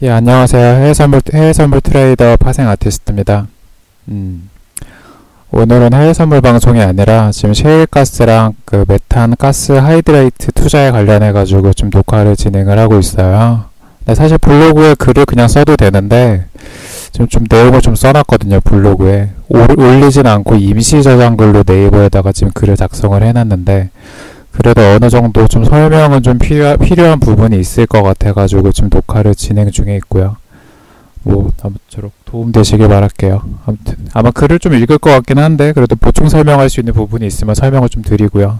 예, 안녕하세요. 해외선물 트레이더 파생 아티스트입니다. 오늘은 해외선물 방송이 아니라 지금 셰일가스랑 그 메탄 가스 하이드레이트 투자에 관련해가지고 좀 녹화를 진행을 하고 있어요. 근데 사실 블로그에 글을 그냥 써도 되는데 지금 좀 내용을 좀 써놨거든요. 블로그에. 올리진 않고 임시 저장글로 네이버에다가 지금 글을 작성을 해놨는데 그래도 어느 정도 좀 설명은 좀 필요한 부분이 있을 것 같아가지고 지금 녹화를 진행 중에 있고요. 뭐 아무쪼록 도움되시길 바랄게요. 아무튼 아마 글을 좀 읽을 것 같긴 한데 그래도 보충 설명할 수 있는 부분이 있으면 설명을 좀 드리고요.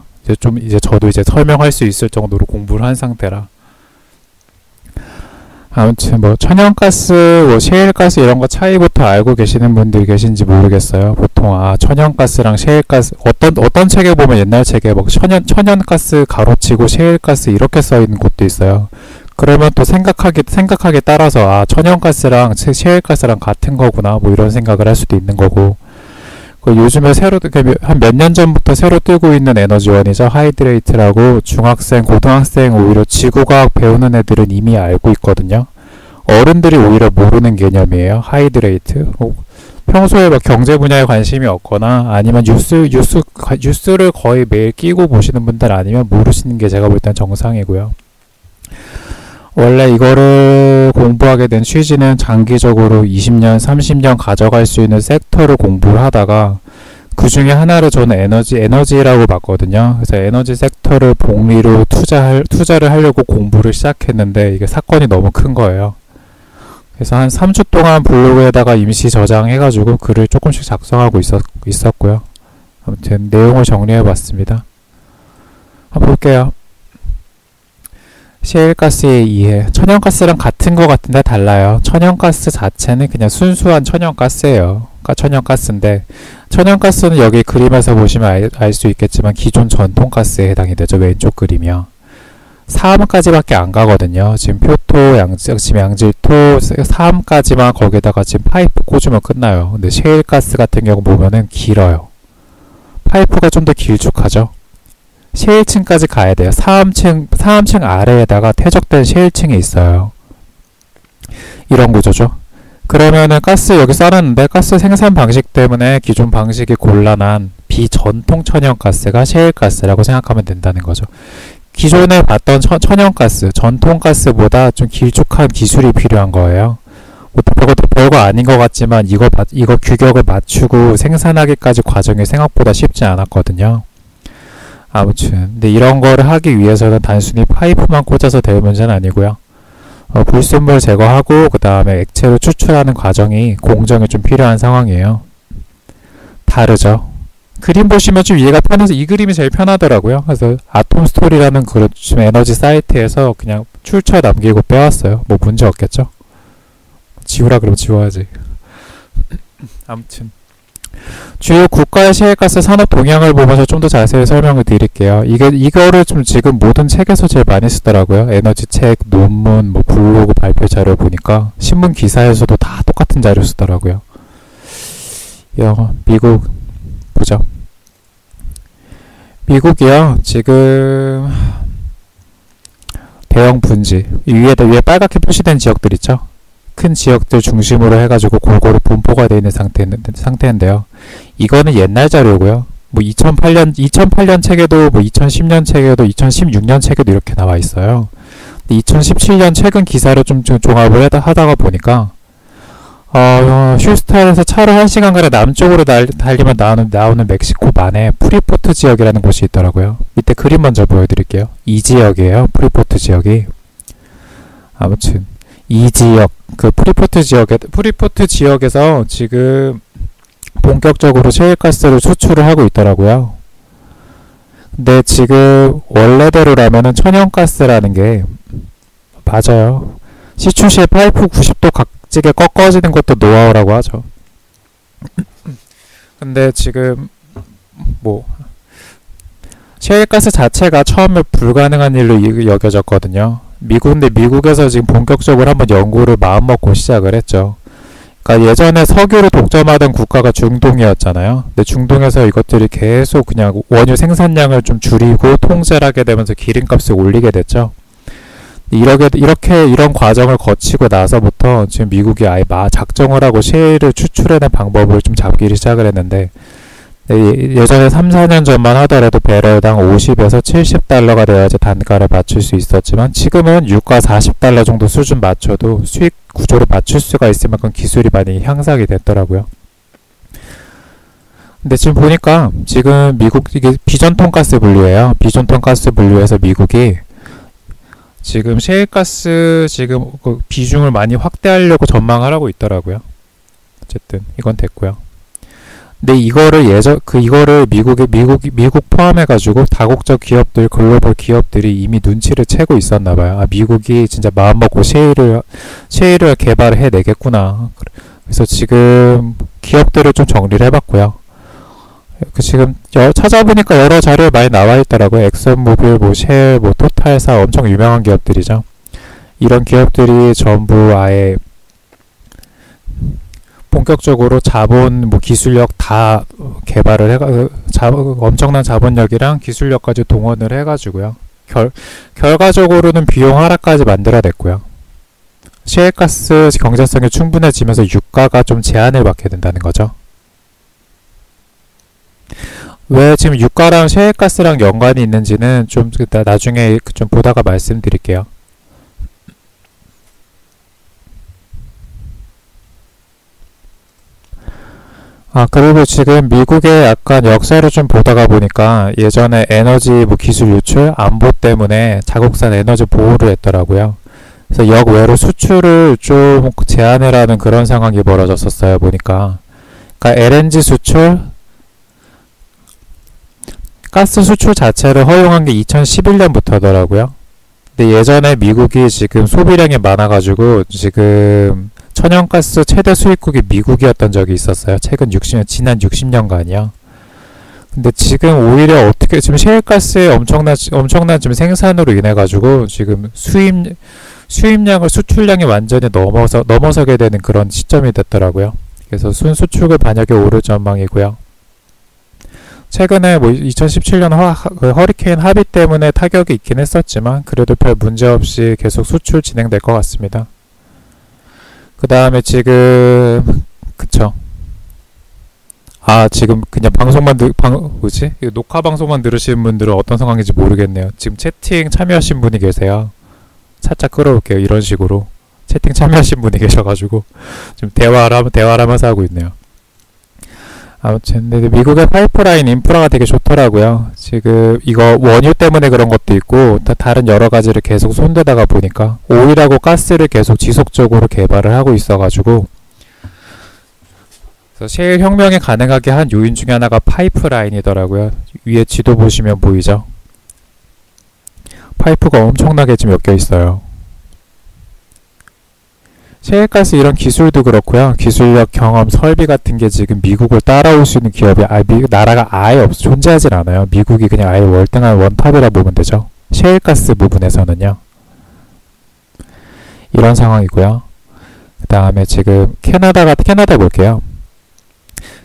이제 저도 이제 설명할 수 있을 정도로 공부를 한 상태라. 아무튼 뭐 천연가스, 뭐 셰일가스 이런 거 차이부터 알고 계시는 분들이 계신지 모르겠어요. 보통 천연가스랑 셰일가스 어떤 책에 보면 옛날 책에 뭐 천연가스 가로치고 셰일가스 이렇게 써 있는 곳도 있어요. 그러면 또 생각하기 따라서 천연가스랑 셰일가스랑 같은 거구나 뭐 이런 생각을 할 수도 있는 거고. 요즘에 한 몇 년 전부터 새로 뜨고 있는 에너지원이죠. 하이드레이트라고 중학생, 고등학생 오히려 지구과학 배우는 애들은 이미 알고 있거든요. 어른들이 오히려 모르는 개념이에요. 하이드레이트. 평소에 막 경제 분야에 관심이 없거나 아니면 뉴스를 거의 매일 끼고 보시는 분들 아니면 모르시는 게 제가 볼 땐 정상이고요. 원래 이거를 공부하게 된 취지는 장기적으로 20년, 30년 가져갈 수 있는 섹터를 공부를 하다가 그 중에 하나를 저는 에너지라고 봤거든요. 그래서 에너지 섹터를 복리로 투자를 하려고 공부를 시작했는데 이게 사건이 너무 큰 거예요. 그래서 한 3주 동안 블로그에다가 임시 저장해가지고 글을 조금씩 작성하고 있었고요. 아무튼 내용을 정리해봤습니다. 한번 볼게요. 셰일가스의 이해. 천연가스랑 같은 것 같은데 달라요. 천연가스 자체는 그냥 순수한 천연가스예요. 천연가스인데 천연가스는 여기 그림에서 보시면 알 수 있겠지만 기존 전통가스에 해당이 되죠. 왼쪽 그림이요. 사암까지밖에 안 가거든요. 지금 표토, 양질토, 사암까지만 거기다가 지금 파이프 꽂으면 끝나요. 근데 셰일가스 같은 경우 보면은 길어요. 파이프가 좀 더 길쭉하죠. 셰일층까지 가야 돼요. 사암층 아래에다가 퇴적된 셰일층이 있어요. 이런 구조죠. 그러면은 가스 여기 써놨는데 가스 생산 방식 때문에 기존 방식이 곤란한 비전통 천연가스가 셰일가스라고 생각하면 된다는 거죠. 기존에 봤던 천연가스, 전통가스보다 좀 길쭉한 기술이 필요한 거예요. 별거 아닌 것 같지만 이거 규격을 맞추고 생산하기까지 과정이 생각보다 쉽지 않았거든요. 아무튼 근데 이런 거를 하기 위해서는 단순히 파이프만 꽂아서 될 문제는 아니고요. 불순물 제거하고 그 다음에 액체로 추출하는 과정이 공정이 좀 필요한 상황이에요. 다르죠. 그림 보시면 좀 이해가 편해서 이 그림이 제일 편하더라고요. 그래서 아톰스토리라는 좀 에너지 사이트에서 그냥 출처 남기고 빼왔어요. 뭐 문제 없겠죠? 지우라 그러면 지워야지. 아무튼 주요 국가의 셰일가스 산업 동향을 보면서 좀 더 자세히 설명을 드릴게요. 이거를 좀 지금 모든 책에서 제일 많이 쓰더라고요. 에너지 책, 논문, 뭐 블로그 발표 자료 보니까 신문 기사에서도 다 똑같은 자료 쓰더라고요. 미국 보죠. 미국이요. 지금 대형 분지 위에 빨갛게 표시된 지역들 있죠. 큰 지역들 중심으로 해가지고 골고루 분포가 되어 있는 상태인데요. 이거는 옛날 자료고요. 뭐 2008년 책에도 뭐 2010년 책에도 2016년 책에도 이렇게 나와 있어요. 2017년 최근 기사를 좀 종합을 하다가 보니까 휴스턴에서 차로 1시간가량 남쪽으로 달리면 나오는 멕시코만의 프리포트 지역이라는 곳이 있더라고요. 밑에 그림 먼저 보여드릴게요. 이 지역이에요. 프리포트 지역이. 아무튼 이 지역, 프리포트 지역에서 지금 본격적으로 셰일가스를 수출을 하고 있더라고요. 근데 지금 원래대로라면은 천연가스라는 게 맞아요. 시추 시에 파이프 90도 각지게 꺾어지는 것도 노하우라고 하죠. 근데 지금 뭐 셰일가스 자체가 처음에 불가능한 일로 여겨졌거든요. 근데 미국에서 지금 본격적으로 한번 연구를 마음먹고 시작을 했죠. 그러니까 예전에 석유를 독점하던 국가가 중동이었잖아요. 근데 중동에서 이것들이 계속 그냥 원유 생산량을 좀 줄이고 통제를 하게 되면서 기름값을 올리게 됐죠. 이런 과정을 거치고 나서부터 지금 미국이 아예 작정을 하고 셰일을 추출해낸 방법을 좀 잡기 시작을 했는데, 예전에 3, 4년 전만 하더라도 배럴당 50에서 70달러가 돼야지 단가를 맞출 수 있었지만, 지금은 유가 40달러 정도 수준 맞춰도 수익 구조를 맞출 수가 있을 만큼 기술이 많이 향상이 됐더라고요. 근데 지금 보니까 지금 이게 비전통가스 분류예요. 비전통가스 분류에서 미국이 지금 셰일가스 지금 그 비중을 많이 확대하려고 전망을 하고 있더라고요. 어쨌든 이건 됐고요. 근데 이거를 미국 포함해가지고 다국적 기업들, 글로벌 기업들이 이미 눈치를 채고 있었나봐요. 아, 미국이 진짜 마음먹고 셰일을 개발을 해내겠구나. 그래서 지금 기업들을 좀 정리를 해봤고요. 지금 찾아보니까 여러 자료에 많이 나와 있더라고요. 엑슨모빌, 쉘, 토탈사 엄청 유명한 기업들이죠. 이런 기업들이 전부 아예 본격적으로 자본, 기술력 다 개발을 엄청난 자본력이랑 기술력까지 동원을 해가지고요. 결과적으로는 비용 하락까지 만들어냈고요. 셰일가스 경제성이 충분해지면서 유가가 좀 제한을 받게 된다는 거죠. 왜 지금 유가랑 셰일가스랑 연관이 있는지는 좀 나중에 좀 보다가 말씀드릴게요. 그리고 지금 미국의 약간 역사를 좀 보다가 보니까 예전에 에너지 기술 유출 안보 때문에 자국산 에너지 보호를 했더라고요. 그래서 역외로 수출을 좀 제한을 하는 그런 상황이 벌어졌었어요, 보니까. 그러니까 LNG 수출, 가스 수출 자체를 허용한 게 2011년부터더라고요. 근데 예전에 미국이 지금 소비량이 많아가지고 지금 천연가스 최대 수입국이 미국이었던 적이 있었어요. 지난 60년간이요. 근데 지금 오히려 지금 셰일가스의 엄청난 지금 생산으로 인해가지고 지금 수출량이 완전히 넘어서게 되는 그런 시점이 됐더라고요. 그래서 순수출구 반역에 오를 전망이고요. 최근에 2017년 허리케인 하비 때문에 타격이 있긴 했었지만 그래도 별 문제 없이 계속 수출 진행될 것 같습니다. 그 다음에 지금 지금 그냥 녹화 방송만 들으시는 분들은 어떤 상황인지 모르겠네요. 지금 채팅 참여하신 분이 계세요. 살짝 끌어올게요. 이런 식으로 채팅 참여하신 분이 계셔가지고 지금 대화를 하면서 하고 있네요. 아무튼 미국의 파이프라인 인프라가 되게 좋더라고요. 지금 이거 원유 때문에 그런 것도 있고 다른 여러 가지를 계속 손대다가 보니까 오일하고 가스를 계속 지속적으로 개발을 하고 있어가지고, 그래서 셰일 혁명이 가능하게 한 요인 중에 하나가 파이프라인이더라고요. 위에 지도 보시면 보이죠? 파이프가 엄청나게 지금 엮여 있어요. 셰일가스 이런 기술도 그렇고요. 기술력, 경험, 설비 같은 게 지금 미국을 따라올 수 있는 기업이 나라가 아예 존재하진 않아요. 미국이 그냥 아예 월등한 원탑이라 보면 되죠. 셰일가스 부분에서는요. 이런 상황이고요. 그 다음에 지금 캐나다 볼게요.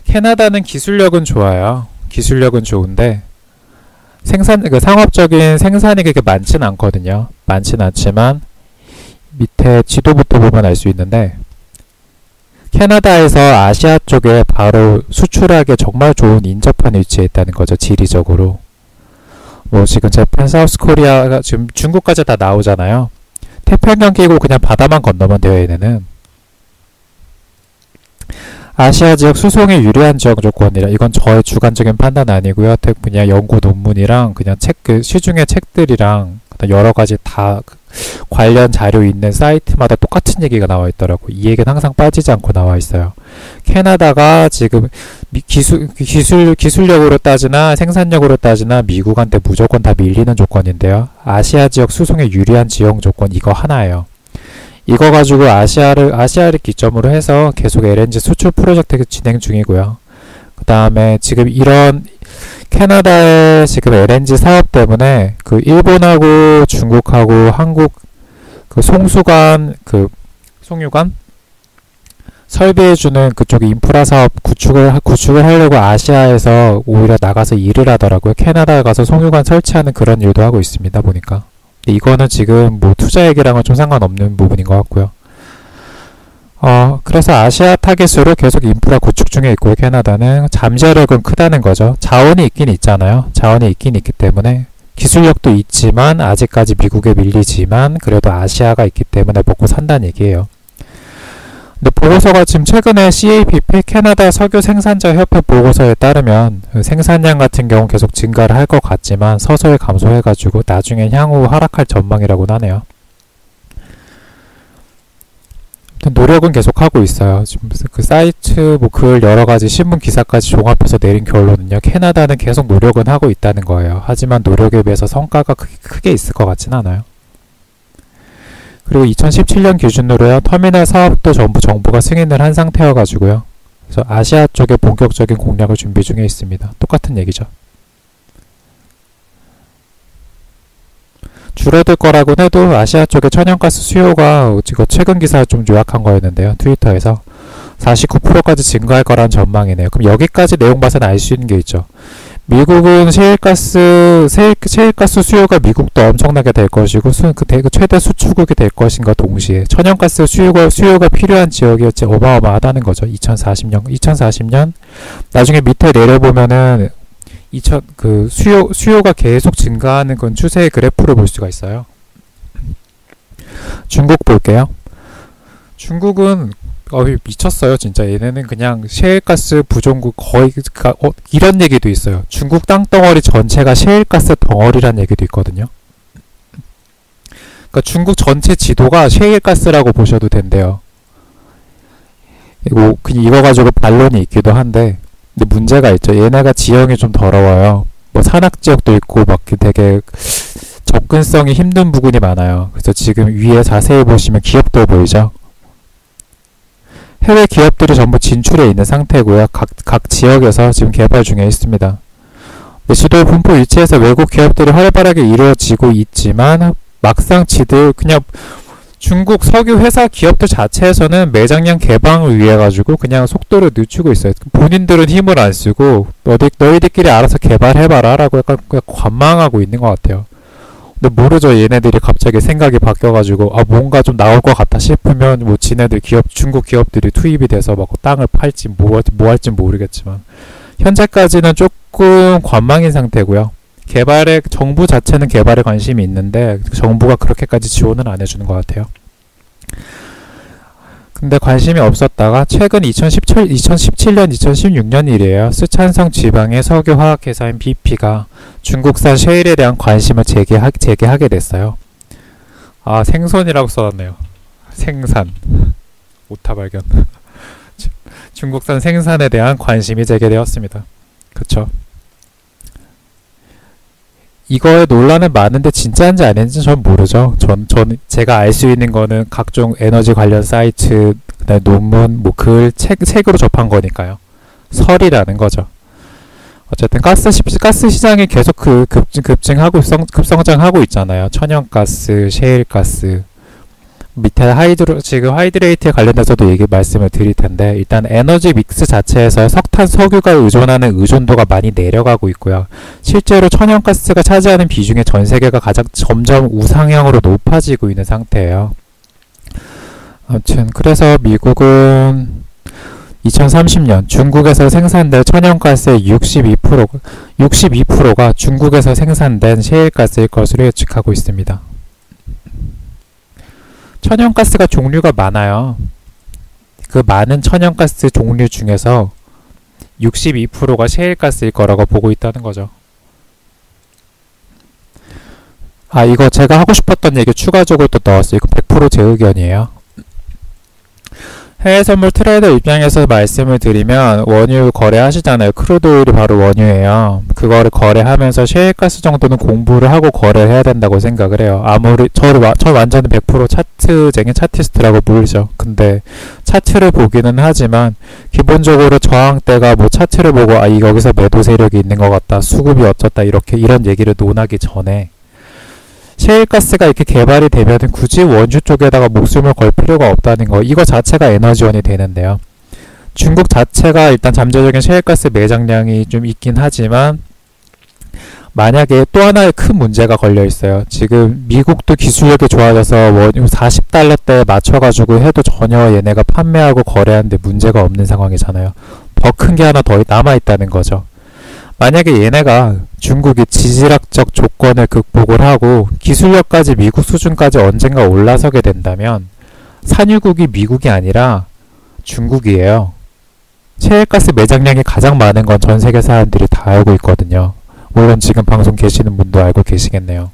캐나다는 기술력은 좋아요. 기술력은 좋은데 상업적인 생산이 그렇게 많지는 않거든요. 많지는 않지만 밑에 지도부터 보면 알 수 있는데 캐나다에서 아시아 쪽에 바로 수출하기에 정말 좋은 인접한 위치에 있다는 거죠. 지리적으로. 지금 재팬, 사우스 코리아가 지금 중국까지 다 나오잖아요. 태평양 끼고 그냥 바다만 건너면 돼요. 얘네는. 아시아 지역 수송에 유리한 지역 조건이라, 이건 저의 주관적인 판단 아니고요. 그냥 연구 논문이랑 그냥 시중의 책들이랑 여러 가지 다 관련 자료 있는 사이트마다 똑같은 얘기가 나와 있더라고. 이 얘기는 항상 빠지지 않고 나와 있어요. 캐나다가 지금 기술력으로 따지나 생산력으로 따지나 미국한테 무조건 다 밀리는 조건인데요. 아시아 지역 수송에 유리한 지형 조건 이거 하나예요. 이거 가지고 아시아를 기점으로 해서 계속 LNG 수출 프로젝트 진행 중이고요. 그 다음에 지금 이런 캐나다의 지금 LNG 사업 때문에 일본하고 중국하고 한국 송유관 설비해주는 그쪽 인프라 사업 구축을 하려고 아시아에서 오히려 나가서 일을 하더라고요. 캐나다에 가서 송유관 설치하는 그런 일도 하고 있습니다. 보니까 이거는 지금 뭐 투자 얘기랑은 좀 상관없는 부분인 것 같고요. 그래서 아시아 타깃으로 계속 인프라 구축 중에 있고요. 캐나다는 잠재력은 크다는 거죠. 자원이 있긴 있잖아요. 자원이 있긴 있기 때문에 기술력도 있지만 아직까지 미국에 밀리지만 그래도 아시아가 있기 때문에 먹고 산다는 얘기예요. 근데 보고서가 지금 최근에 CAPP 캐나다 석유 생산자 협회 보고서에 따르면 생산량 같은 경우 계속 증가를 할 것 같지만 서서히 감소해가지고 나중에 향후 하락할 전망이라고 하네요. 노력은 계속하고 있어요. 지금 그 사이트 뭐 글 여러가지 신문 기사까지 종합해서 내린 결론은요. 캐나다는 계속 노력은 하고 있다는 거예요. 하지만 노력에 비해서 성과가 크게 있을 것 같진 않아요. 그리고 2017년 기준으로요. 터미널 사업도 전부 정부가 승인을 한 상태여가지고요. 그래서 아시아 쪽에 본격적인 공략을 준비 중에 있습니다. 똑같은 얘기죠. 줄어들 거라고는 해도 아시아 쪽의 천연가스 수요가 최근 기사 좀 요약한 거였는데요. 트위터에서 49%까지 증가할 거란 전망이네요. 그럼 여기까지 내용 봐서는 알 수 있는 게 있죠. 미국은 셰일가스 수요가 미국도 엄청나게 될 것이고 그 최대 수출국이 될 것인가 동시에 천연가스 수요가 필요한 지역이 어마어마하다는 거죠. 2040년 나중에 밑에 내려보면은 수요가 계속 증가하는 건 추세의 그래프를 볼 수가 있어요. 중국 볼게요. 중국은 미쳤어요. 진짜 얘네는 그냥 셰일가스 부족국 거의 이런 얘기도 있어요. 중국 땅덩어리 전체가 셰일가스 덩어리란 얘기도 있거든요. 그러니까 중국 전체 지도가 셰일가스라고 보셔도 된대요. 이거 가지고 반론이 있기도 한데 근데 문제가 있죠. 얘네가 지형이 좀 더러워요. 뭐 산악지역도 있고 막 되게 접근성이 힘든 부분이 많아요. 그래서 지금 위에 자세히 보시면 기업들 보이죠? 해외 기업들이 전부 진출해 있는 상태고요. 각 지역에서 지금 개발 중에 있습니다. 지도 분포 위치에서 외국 기업들이 활발하게 이루어지고 있지만 막상 그냥 중국 석유 회사 기업들 자체에서는 매장량 개방을 위해 가지고 그냥 속도를 늦추고 있어요. 본인들은 힘을 안 쓰고 너희들끼리 알아서 개발해봐라 라고 약간 관망하고 있는 것 같아요. 근데 모르죠. 얘네들이 갑자기 생각이 바뀌어가지고 뭔가 좀 나올 것 같다 싶으면 뭐 지네들 중국 기업들이 투입이 돼서 막 땅을 팔지 뭐 할지 모르겠지만 현재까지는 조금 관망인 상태고요. 정부 자체는 개발에 관심이 있는데 정부가 그렇게까지 지원을 안 해주는 것 같아요. 근데 관심이 없었다가 최근 2017년, 2016년 일이에요. 쓰촨성 지방의 석유화학회사인 BP가 중국산 셰일에 대한 관심을 재개하게 됐어요. 생선이라고 써놨네요. 생산. 오타 발견. 중국산 생산에 대한 관심이 재개되었습니다. 그쵸? 이거에 논란은 많은데 진짜인지 아닌지 전 모르죠. 제가 알 수 있는 거는 각종 에너지 관련 사이트, 그다음에 논문, 글, 책으로 접한 거니까요. 설이라는 거죠. 어쨌든 가스 시장이 계속 급성장하고 있잖아요. 천연가스, 셰일가스. 밑에 지금 하이드레이트에 관련해서도 말씀을 드릴 텐데, 일단 에너지 믹스 자체에서 석탄, 석유가 의존하는 의존도가 많이 내려가고 있고요. 실제로 천연가스가 차지하는 비중이 전 세계가 점점 우상향으로 높아지고 있는 상태예요. 아무튼 그래서 미국은 2030년 중국에서 생산될 천연가스의 62%가 중국에서 생산된 셰일가스일 것으로 예측하고 있습니다. 천연가스가 종류가 많아요. 그 많은 천연가스 종류 중에서 62%가 셰일가스일 거라고 보고 있다는 거죠. 이거 제가 하고 싶었던 얘기 추가적으로 또 넣었어요. 이거 100% 제 의견이에요. 해외 선물 트레이더 입장에서 말씀을 드리면 원유 거래하시잖아요. 크루드 오일이 바로 원유예요. 그거를 거래하면서 셰일가스 정도는 공부를 하고 거래를 해야 된다고 생각을 해요. 저 완전히 100% 차티스트라고 보이죠. 근데 차트를 보기는 하지만 기본적으로 저항대가 차트를 보고 여기서 매도 세력이 있는 것 같다. 수급이 어쩌다 이런 얘기를 논하기 전에 셰일가스가 이렇게 개발이 되면 굳이 원유 쪽에다가 목숨을 걸 필요가 없다는 거, 이거 자체가 에너지원이 되는데요. 중국 자체가 일단 잠재적인 셰일가스 매장량이 좀 있긴 하지만 만약에 또 하나의 큰 문제가 걸려 있어요. 지금 미국도 기술력이 좋아져서 원유 40달러대에 맞춰가지고 해도 전혀 얘네가 판매하고 거래하는데 문제가 없는 상황이잖아요. 더 큰 게 하나 더 남아있다는 거죠. 만약에 얘네가 중국이 지질학적 조건을 극복을 하고 기술력까지 미국 수준까지 언젠가 올라서게 된다면 산유국이 미국이 아니라 중국이에요. 셰일가스 매장량이 가장 많은 건 전 세계 사람들이 다 알고 있거든요. 물론 지금 방송 계시는 분도 알고 계시겠네요.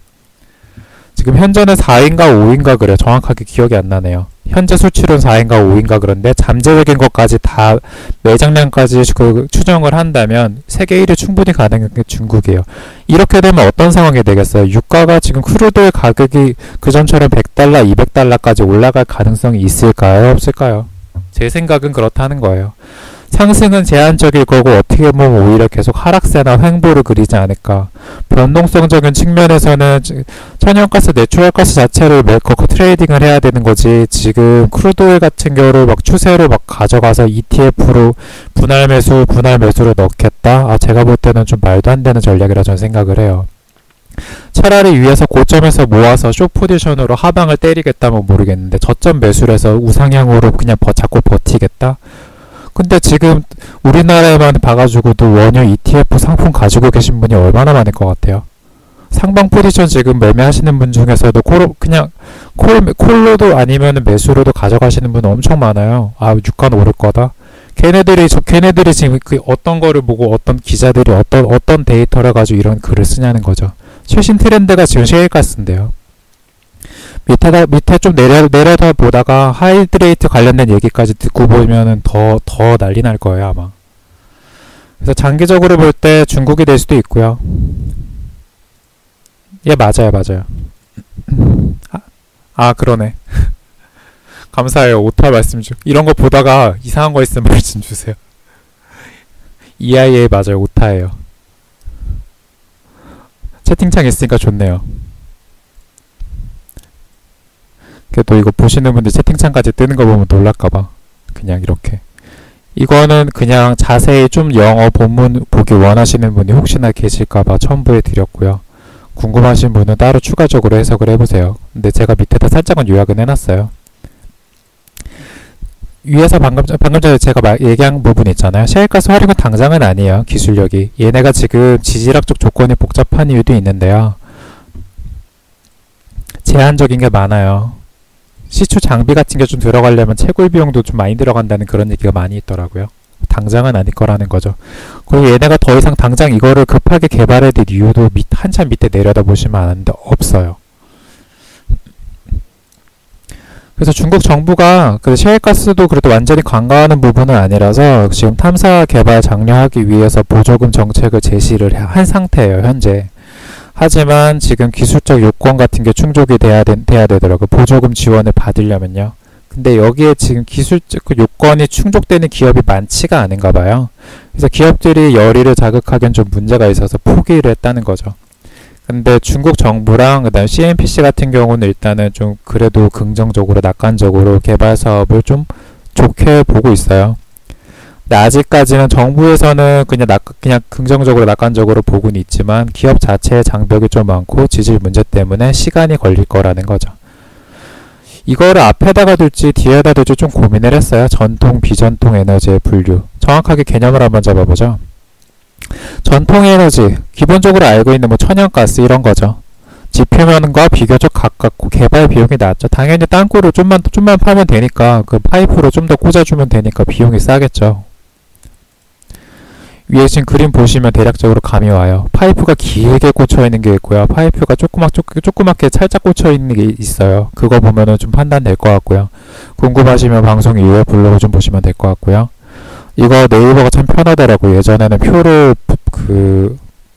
지금 현재는 4인가 5인가 그래요. 정확하게 기억이 안 나네요. 현재 수출은 4인가 5인가 그런데 잠재적인 것까지 다 매장량까지 추정을 한다면 세계 1위 충분히 가능한 게 중국이에요. 이렇게 되면 어떤 상황이 되겠어요? 유가가 지금 크루드의 가격이 그전처럼 100달러, 200달러까지 올라갈 가능성이 있을까요? 없을까요? 제 생각은 그렇다는 거예요. 상승은 제한적일 거고 어떻게 보면 오히려 계속 하락세나 횡보를 그리지 않을까. 변동성적인 측면에서는 천연가스, 내추럴가스 자체를 트레이딩을 해야 되는 거지. 지금 크루드오일 같은 경우를 막 추세로 막 가져가서 ETF로 분할 매수로 넣겠다? 제가 볼 때는 좀 말도 안 되는 전략이라 저는 생각을 해요. 차라리 위에서 고점에서 모아서 숏 포지션으로 하방을 때리겠다면 모르겠는데 저점 매수를 해서 우상향으로 그냥 자꾸 버티겠다? 근데 지금 우리나라에만 봐가지고도 원유 ETF 상품 가지고 계신 분이 얼마나 많을 것 같아요? 상방 포지션 지금 매매하시는 분 중에서도 콜로도 아니면 매수로도 가져가시는 분 엄청 많아요. 유가는 오를 거다. 걔네들이 지금 그 어떤 거를 보고 어떤 기자들이 어떤 데이터를 가지고 이런 글을 쓰냐는 거죠. 최신 트렌드가 지금 셰일가스인데요. 밑에 좀 내려다 보다가 하이드레이트 관련된 얘기까지 듣고 보면은 더 난리 날 거예요, 아마. 그래서 장기적으로 볼 때 중국이 될 수도 있고요. 예, 맞아요. 그러네. 감사해요. 오타 말씀 좀. 이런 거 보다가 이상한 거 있으면 말씀 주세요. EIA 맞아요. 오타예요. 채팅창 있으니까 좋네요. 또 이거 보시는 분들 채팅창까지 뜨는 거 보면 놀랄까봐 그냥 이렇게. 이거는 그냥 자세히 좀 영어 본문 보기 원하시는 분이 혹시나 계실까봐 첨부해 드렸고요. 궁금하신 분은 따로 추가적으로 해석을 해보세요. 근데 제가 밑에다 살짝은 요약은 해놨어요. 위에서 방금 전에 제가 얘기한 부분 있잖아요. 셰일가스 활용은 당장은 아니에요. 기술력이. 얘네가 지금 지질학적 조건이 복잡한 이유도 있는데요. 제한적인 게 많아요. 시추 장비 같은 게 좀 들어가려면 채굴 비용도 좀 많이 들어간다는 그런 얘기가 많이 있더라고요. 당장은 아닐 거라는 거죠. 그리고 얘네가 더 이상 당장 이거를 급하게 개발해야 될 이유도 한참 밑에 내려다 보시면 아는데 없어요. 그래서 중국 정부가 셰일가스도 그래도 완전히 관광하는 부분은 아니라서 지금 탐사 개발 장려하기 위해서 보조금 정책을 제시를 한 상태예요, 현재. 하지만 지금 기술적 요건 같은 게 충족이 돼야 되더라고요. 보조금 지원을 받으려면요. 근데 여기에 지금 기술적 요건이 충족되는 기업이 많지가 않은가 봐요. 그래서 기업들이 열의를 자극하기엔 좀 문제가 있어서 포기를 했다는 거죠. 근데 중국 정부랑 그다음 CNPC 같은 경우는 일단은 좀 그래도 긍정적으로 낙관적으로 개발 사업을 좀 좋게 보고 있어요. 근데 아직까지는 정부에서는 그냥 긍정적으로 낙관적으로 보고는 있지만 기업 자체의 장벽이 좀 많고 지질 문제 때문에 시간이 걸릴 거라는 거죠. 이거를 앞에다가 둘지 뒤에다 둘지 좀 고민을 했어요. 전통, 비전통 에너지의 분류. 정확하게 개념을 한번 잡아보죠. 전통 에너지, 기본적으로 알고 있는 천연가스 이런 거죠. 지표면과 비교적 가깝고 개발 비용이 낮죠. 당연히 땅굴을 좀만 파면 되니까 그 파이프로 좀 더 꽂아주면 되니까 비용이 싸겠죠. 위에 지금 그림 보시면 대략적으로 감이 와요. 파이프가 길게 꽂혀있는 게 있고요. 파이프가 조그맣게 살짝 꽂혀있는 게 있어요. 그거 보면은 좀 판단될 것 같고요. 궁금하시면 방송 이후에 블로그 좀 보시면 될 것 같고요. 이거 네이버가 참 편하더라고요. 예전에는 표를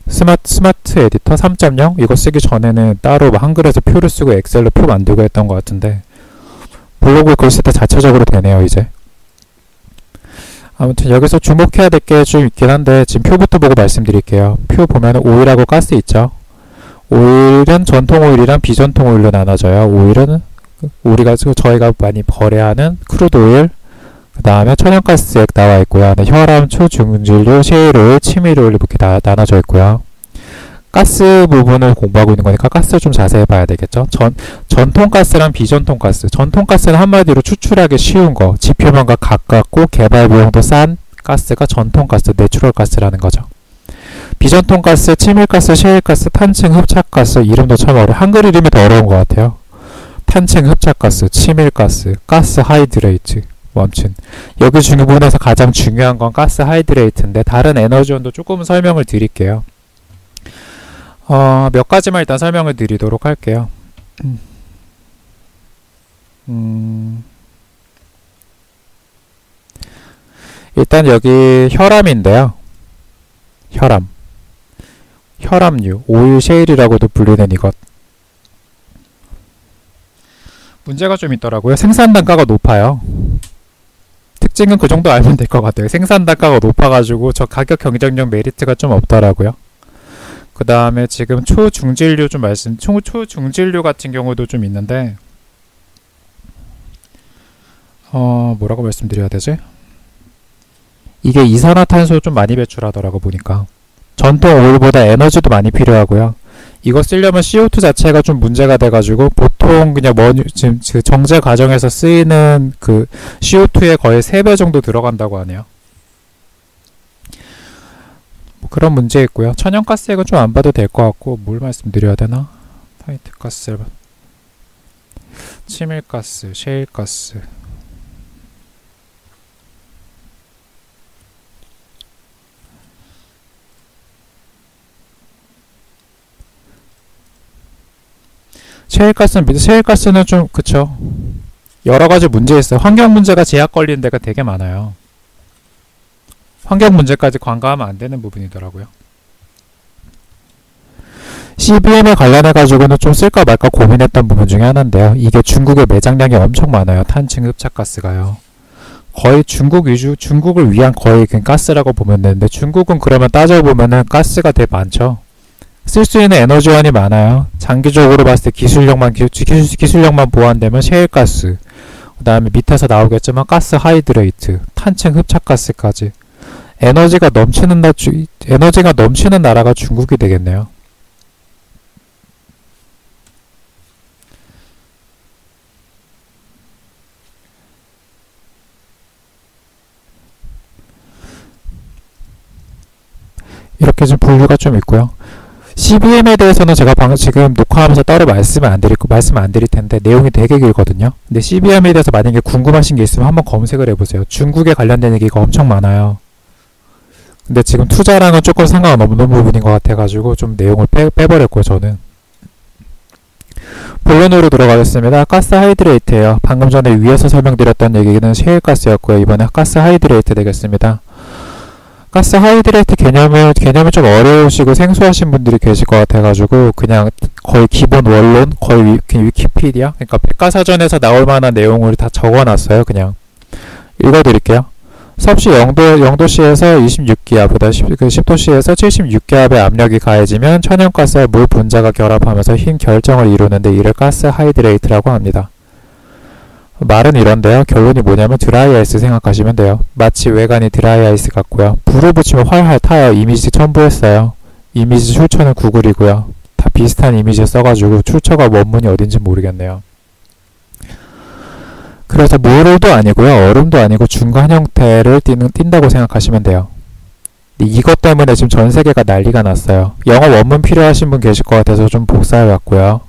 스마트 에디터 3.0 이거 쓰기 전에는 따로 한글에서 표를 쓰고 엑셀로 표 만들고 했던 것 같은데 블로그 글 쓸 때 자체적으로 되네요, 이제. 아무튼 여기서 주목해야 될 게 좀 있긴 한데 지금 표부터 보고 말씀드릴게요. 표 보면은 오일하고 가스 있죠. 오일은 전통 오일이랑 비전통 오일로 나눠져요. 오일은 저희가 많이 거래하는 크루드 오일, 그 다음에 천연가스액 나와 있고요. 혈암, 초중질류, 셰일오일, 치밀오일 이렇게 나눠져 있고요. 가스 부분을 공부하고 있는 거니까 가스를 좀 자세히 봐야 되겠죠. 전통가스랑 비전통가스. 전통가스는 한마디로 추출하기 쉬운 거, 지표면과 가깝고 개발 비용도 싼 가스가 전통가스, 내추럴가스라는 거죠. 비전통가스, 치밀가스, 셰일가스, 탄층 흡착가스, 이름도 참 어려워. 한글 이름이 더 어려운 것 같아요. 탄층 흡착가스, 치밀가스, 가스 하이드레이트. 아무튼 여기 부분에서 가장 중요한 건 가스 하이드레이트인데 다른 에너지원도 조금 설명을 드릴게요. 몇 가지만 일단 설명을 드리도록 할게요. 일단 여기 혈암인데요. 혈암류, 오일 셰일이라고도 불리는 이것. 문제가 좀 있더라고요. 생산 단가가 높아요. 특징은 그 정도 알면 될 것 같아요. 생산 단가가 높아가지고 저 가격 경쟁력 메리트가 좀 없더라고요. 그 다음에 지금 초중진류 초중진류 같은 경우도 좀 있는데 뭐라고 말씀드려야 되지? 이게 이산화탄소 좀 많이 배출하더라고 보니까. 전통 오일보다 에너지도 많이 필요하고요. 이거 쓰려면 CO2 자체가 좀 문제가 돼가지고 보통 그냥 지금 그 정제 과정에서 쓰이는 그 CO2의 거의 3배 정도 들어간다고 하네요. 뭐 그런 문제 있고요. 천연가스 액은 좀 안 봐도 될 것 같고 뭘 말씀드려야 되나? 타이트가스, 치밀가스, 셰일가스. 셰일가스는 좀 그쵸. 여러가지 문제 있어요. 환경 문제가 제약 걸리는 데가 되게 많아요. 환경 문제까지 관가하면 안 되는 부분이더라고요. CBM에 관련해가지고는 좀 쓸까 말까 고민했던 부분 중에 하나인데요. 이게 중국의 매장량이 엄청 많아요. 탄층 흡착가스가요. 거의 중국 위주, 중국을 위한 거의 가스라고 보면 되는데 중국은 그러면 따져보면은 가스가 되게 많죠. 쓸 수 있는 에너지원이 많아요. 장기적으로 봤을 때 기술력만 보완되면 셰일가스, 그 다음에 밑에서 나오겠지만 가스 하이드레이트, 탄층 흡착가스까지 에너지가 넘치는 나라가 중국이 되겠네요. 이렇게 좀 분류가 좀 있고요. CBM에 대해서는 제가 지금 녹화하면서 따로 말씀 안 드릴 텐데 내용이 되게 길거든요. 근데 CBM에 대해서 만약에 궁금하신 게 있으면 한번 검색을 해보세요. 중국에 관련된 얘기가 엄청 많아요. 근데 지금 투자랑은 조금 상관없는 부분인 것 같아가지고 좀 내용을 빼버렸고요. 저는 본론으로 들어가겠습니다. 가스 하이드레이트예요. 방금 전에 위에서 설명드렸던 얘기는 셰일가스였고요. 이번에 가스 하이드레이트 되겠습니다. 가스 하이드레이트 개념이 좀 어려우시고 생소하신 분들이 계실 것 같아가지고 그냥 거의 기본 원론, 거의 위키피디아, 그러니까 백과사전에서 나올 만한 내용을 다 적어놨어요. 그냥 읽어드릴게요. 섭씨 0도씨에서 26기압보다 10도씨에서 76기압의 압력이 가해지면 천연가스와 물 분자가 결합하면서 흰 결정을 이루는데 이를 가스 하이드레이트라고 합니다. 말은 이런데요. 결론이 뭐냐면 드라이 아이스 생각하시면 돼요. 마치 외관이 드라이 아이스 같고요. 불을 붙이면 활활 타요. 이미지 첨부했어요. 이미지 출처는 구글이고요. 다 비슷한 이미지 써가지고 출처가 원문이 어딘지 모르겠네요. 그래서 물도 아니고요. 얼음도 아니고 중간 형태를 띈다고 생각하시면 돼요. 이것 때문에 지금 전 세계가 난리가 났어요. 영어 원문 필요하신 분 계실 것 같아서 좀 복사해왔고요.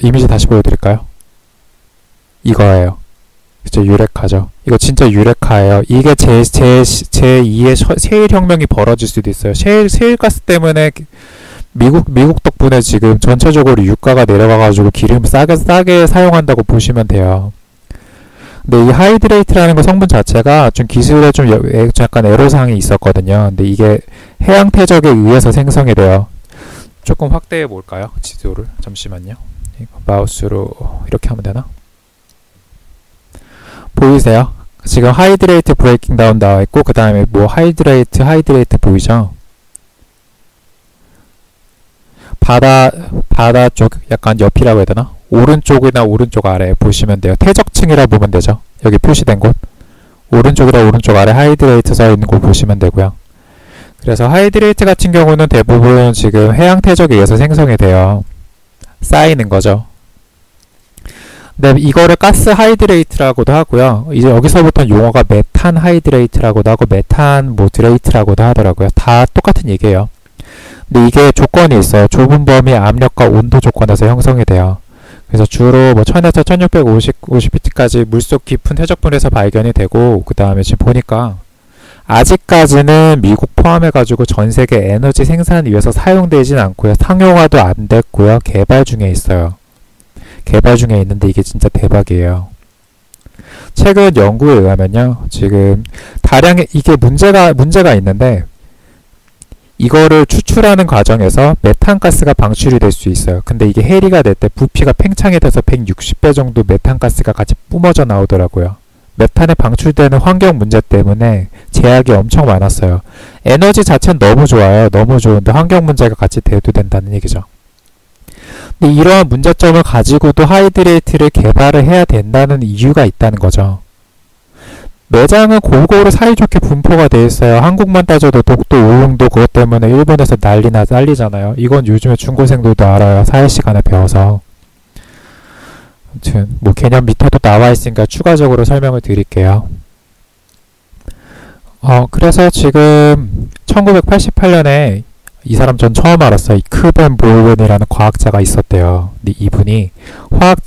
이미지 다시 보여드릴까요? 이거예요. 진짜 유레카죠. 이거 진짜 유레카예요. 이게 제2의 셰일 혁명이 벌어질 수도 있어요. 셰일가스 때문에 미국 덕분에 지금 전체적으로 유가가 내려가가지고 기름 싸게 사용한다고 보시면 돼요. 근데 이 하이드레이트라는 거 성분 자체가 좀 기술에 좀 약간 애로사항이 있었거든요. 근데 이게 해양 퇴적에 의해서 생성이 돼요. 조금 확대해 볼까요? 지도를. 잠시만요. 마우스로 이렇게 하면 되나? 보이세요? 지금 하이드레이트 브레이킹 다운 나와 있고 그 다음에 뭐 하이드레이트 보이죠? 바다 쪽 약간 옆이라고 해야 되나? 오른쪽이나 오른쪽 아래 보시면 돼요. 퇴적층이라 보면 되죠. 여기 표시된 곳 오른쪽이랑 오른쪽 아래 하이드레이트 써 있는 거 보시면 되고요. 그래서 하이드레이트 같은 경우는 대부분 지금 해양 태적에 의해서 생성이 돼요. 쌓이는 거죠. 근데 이거를 가스 하이드레이트라고도 하고요. 이제 여기서부터 용어가 메탄 하이드레이트라고도 하고 메탄 뭐 드레이트라고도 하더라고요. 다 똑같은 얘기예요. 근데 이게 조건이 있어요. 좁은 범위 압력과 온도 조건에서 형성이 돼요. 그래서 주로 뭐 1000에서 1650pt까지 물속 깊은 퇴적분에서 발견이 되고, 그 다음에 지금 보니까 아직까지는 미국 포함해가지고 전 세계 에너지 생산 위해서 사용되진 않고요. 상용화도 안 됐고요. 개발 중에 있어요. 개발 중에 있는데 이게 진짜 대박이에요. 최근 연구에 의하면요. 지금 다량의 이게 문제가 있는데 이거를 추출하는 과정에서 메탄가스가 방출이 될 수 있어요. 근데 이게 해리가 될 때 부피가 팽창이 돼서 160배 정도 메탄가스가 같이 뿜어져 나오더라고요. 메탄에 방출되는 환경 문제 때문에 제약이 엄청 많았어요. 에너지 자체는 너무 좋아요. 너무 좋은데 환경 문제가 같이 대두된다는 얘기죠. 근데 이러한 문제점을 가지고도 하이드레이트를 개발을 해야 된다는 이유가 있다는 거죠. 매장은 골고루 사이좋게 분포가 돼 있어요. 한국만 따져도 독도, 오용도 그것 때문에 일본에서 난리잖아요. 이건 요즘에 중고생들도 알아요. 4시간에 배워서. 아무튼 뭐 개념 밑에도 나와 있으니까 추가적으로 설명을 드릴게요. 그래서 지금 1988년에 이 사람 전 처음 알았어요. 이 크벤 볼웬이라는 과학자가 있었대요. 근데 이분이 화학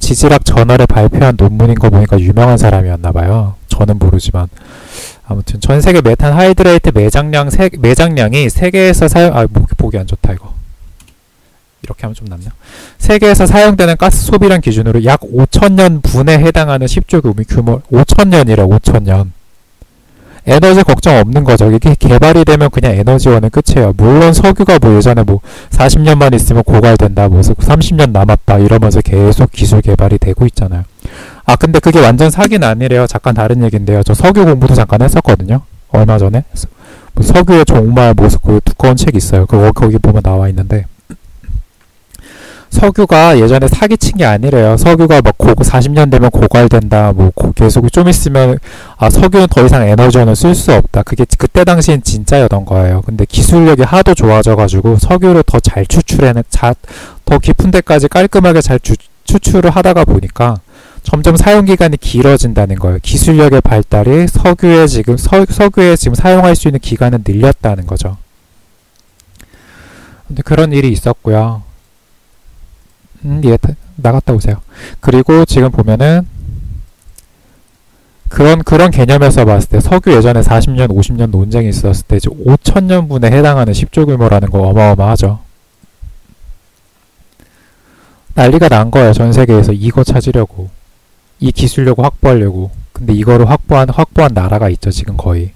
지질학 저널에 발표한 논문인 거 보니까 유명한 사람이었나봐요. 저는 모르지만. 아무튼 전 세계 메탄 하이드레이트 매장량이 세계에서 보기 안 좋다 이거. 이렇게 하면 좀 낫나? 세계에서 사용되는 가스 소비량 기준으로 약 5,000년 분에 해당하는 10조 규모. 5,000년이래 5,000년. 에너지 걱정 없는 거죠. 이게 개발이 되면 그냥 에너지원은 끝이에요. 물론 석유가 뭐 예전에 뭐 40년만 있으면 고갈된다, 뭐 30년 남았다 이러면서 계속 기술 개발이 되고 있잖아요. 근데 그게 완전 사기는 아니래요. 잠깐 다른 얘기인데요. 저 석유 공부도 잠깐 했었거든요. 얼마 전에. 뭐 석유의 종말 모습 그 두꺼운 책 있어요. 거기 보면 나와 있는데 석유가 예전에 사기친 게 아니래요. 석유가 막 40년 되면 고갈된다. 뭐 계속 좀 있으면 석유는 더 이상 에너지원을 쓸 수 없다. 그게 그때 당시엔 진짜였던 거예요. 근데 기술력이 하도 좋아져가지고 석유를 더 잘 더 깊은 데까지 깔끔하게 잘 추출을 하다가 보니까 점점 사용기간이 길어진다는 거예요. 기술력의 발달이 석유에 지금 사용할 수 있는 기간을 늘렸다는 거죠. 근데 그런 일이 있었고요. 나갔다 오세요. 그리고 지금 보면은 그런 개념에서 봤을 때 석유 예전에 40년, 50년 논쟁이 있었을 때 이제 5,000년분에 해당하는 10조 규모라는 거 어마어마하죠. 난리가 난 거예요. 전 세계에서 이거 찾으려고. 이 기술력을 확보하려고. 근데 이거를 확보한 나라가 있죠. 지금 거의.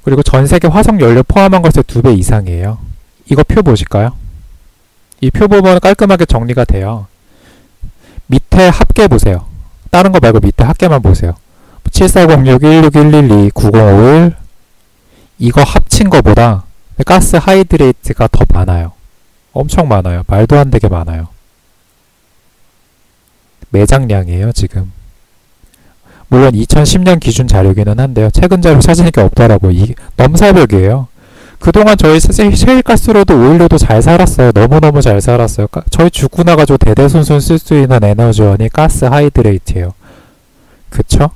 그리고 전 세계 화석 연료 포함한 것의 2배 이상이에요. 이거 표 보실까요? 이 표 보면 깔끔하게 정리가 돼요. 밑에 합계 보세요. 다른 거 말고 밑에 합계만 보세요. 7406, 16112, 9051 이거 합친 거보다 가스 하이드레이트가 더 많아요. 엄청 많아요. 말도 안 되게 많아요. 매장량이에요 지금. 물론 2010년 기준 자료기는 한데요. 최근 자료 찾으니까 없더라고요. 이게 넘사벽이에요. 그동안 저희 셰일가스로도 오일로도 잘 살았어요. 너무너무 잘 살았어요. 저희 죽고 나가지고 대대손손 쓸 수 있는 에너지원이 가스 하이드레이트예요. 그쵸?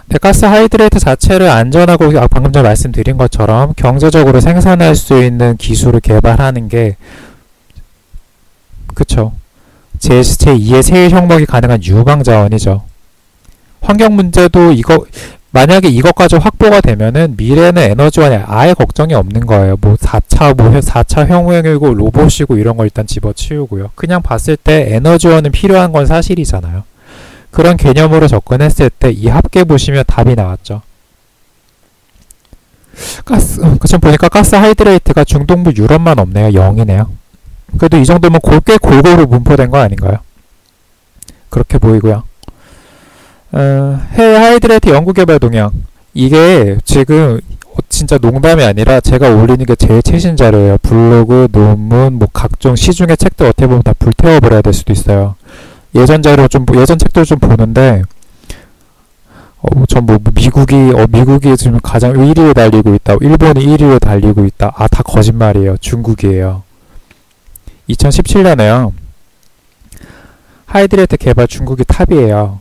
근데 가스 하이드레이트 자체를 안전하고 방금 전에 말씀드린 것처럼 경제적으로 생산할 수 있는 기술을 개발하는 게 그쵸? 제2의 세일 형먹이 가능한 유망자원이죠. 환경 문제도 만약에 이것까지 확보가 되면은 미래는 에너지원이 아예 걱정이 없는 거예요. 뭐 4차 혁명이고 로봇이고 이런 거 일단 집어치우고요. 그냥 봤을 때 에너지원은 필요한 건 사실이잖아요. 그런 개념으로 접근했을 때 이 합계 보시면 답이 나왔죠. 지금 보니까 가스 하이드레이트가 중동부 유럽만 없네요. 0이네요. 그래도 이 정도면 꽤 골고루 분포된 거 아닌가요? 그렇게 보이고요. 해외 하이드레이트 연구개발 동향. 이게 지금 진짜 농담이 아니라 제가 올리는 게 제일 최신 자료예요. 블로그, 논문, 뭐 각종 시중의 책들 어떻게 보면 다 불태워버려야 될 수도 있어요. 예전 자료 좀 예전 책들 좀 보는데 미국이 지금 가장 1위에 달리고 있다. 일본이 1위에 달리고 있다. 아, 다 거짓말이에요. 중국이에요. 2017년에요. 하이드레이트 개발 중국이 탑이에요.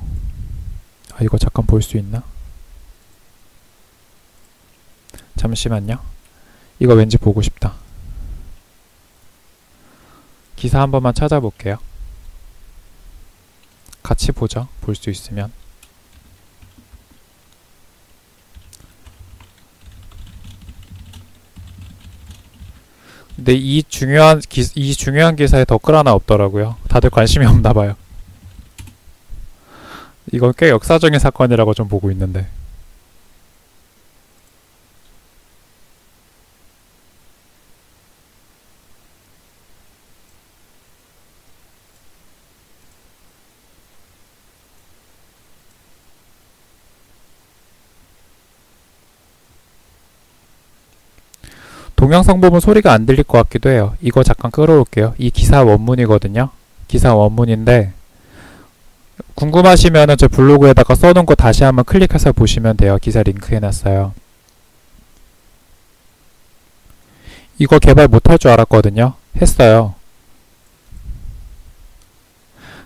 아, 이거 잠깐 볼 수 있나? 잠시만요. 이거 왠지 보고 싶다. 기사 한 번만 찾아볼게요. 같이 보죠. 볼 수 있으면. 근데 이 중요한 기사에 댓글 하나 없더라고요. 다들 관심이 없나봐요. 이건 꽤 역사적인 사건이라고 좀 보고 있는데. 동영상 보면 소리가 안 들릴 것 같기도 해요. 이거 잠깐 끌어올게요. 이 기사 원문이거든요. 기사 원문인데 궁금하시면은 저 블로그에다가 써놓은 거 다시 한번 클릭해서 보시면 돼요. 기사 링크 해놨어요. 이거 개발 못할 줄 알았거든요. 했어요.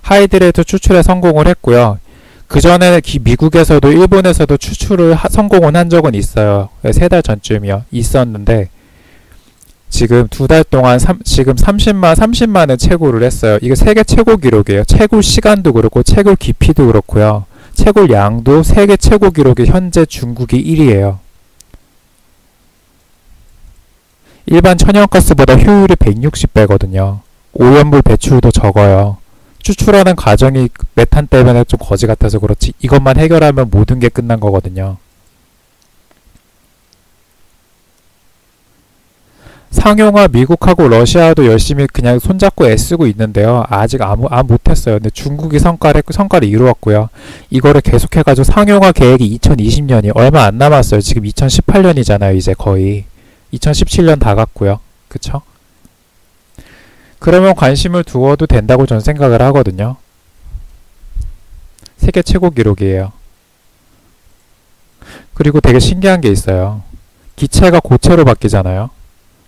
하이드레이트 추출에 성공을 했고요. 그 전에 미국에서도 일본에서도 추출을 성공은 한 적은 있어요. 3달 전쯤이요. 있었는데 지금 2달 동안 지금 30만을 채굴을 했어요. 이게 세계 최고 기록이에요. 채굴 시간도 그렇고 채굴 깊이도 그렇고요. 채굴 양도 세계 최고 기록이 현재 중국이 1위예요. 일반 천연가스보다 효율이 160배거든요. 오염물 배출도 적어요. 추출하는 과정이 메탄 때문에 좀 거지 같아서 그렇지 이것만 해결하면 모든 게 끝난 거거든요. 상용화 미국하고 러시아도 열심히 그냥 손잡고 애쓰고 있는데요. 아직 못했어요. 근데 중국이 성과를 이루었고요. 이거를 계속해가지고 상용화 계획이 2020년이 얼마 안 남았어요. 지금 2018년이잖아요. 이제 거의 2017년 다 갔고요. 그쵸? 그러면 관심을 두어도 된다고 전 생각을 하거든요. 세계 최고 기록이에요. 그리고 되게 신기한 게 있어요. 기체가 고체로 바뀌잖아요.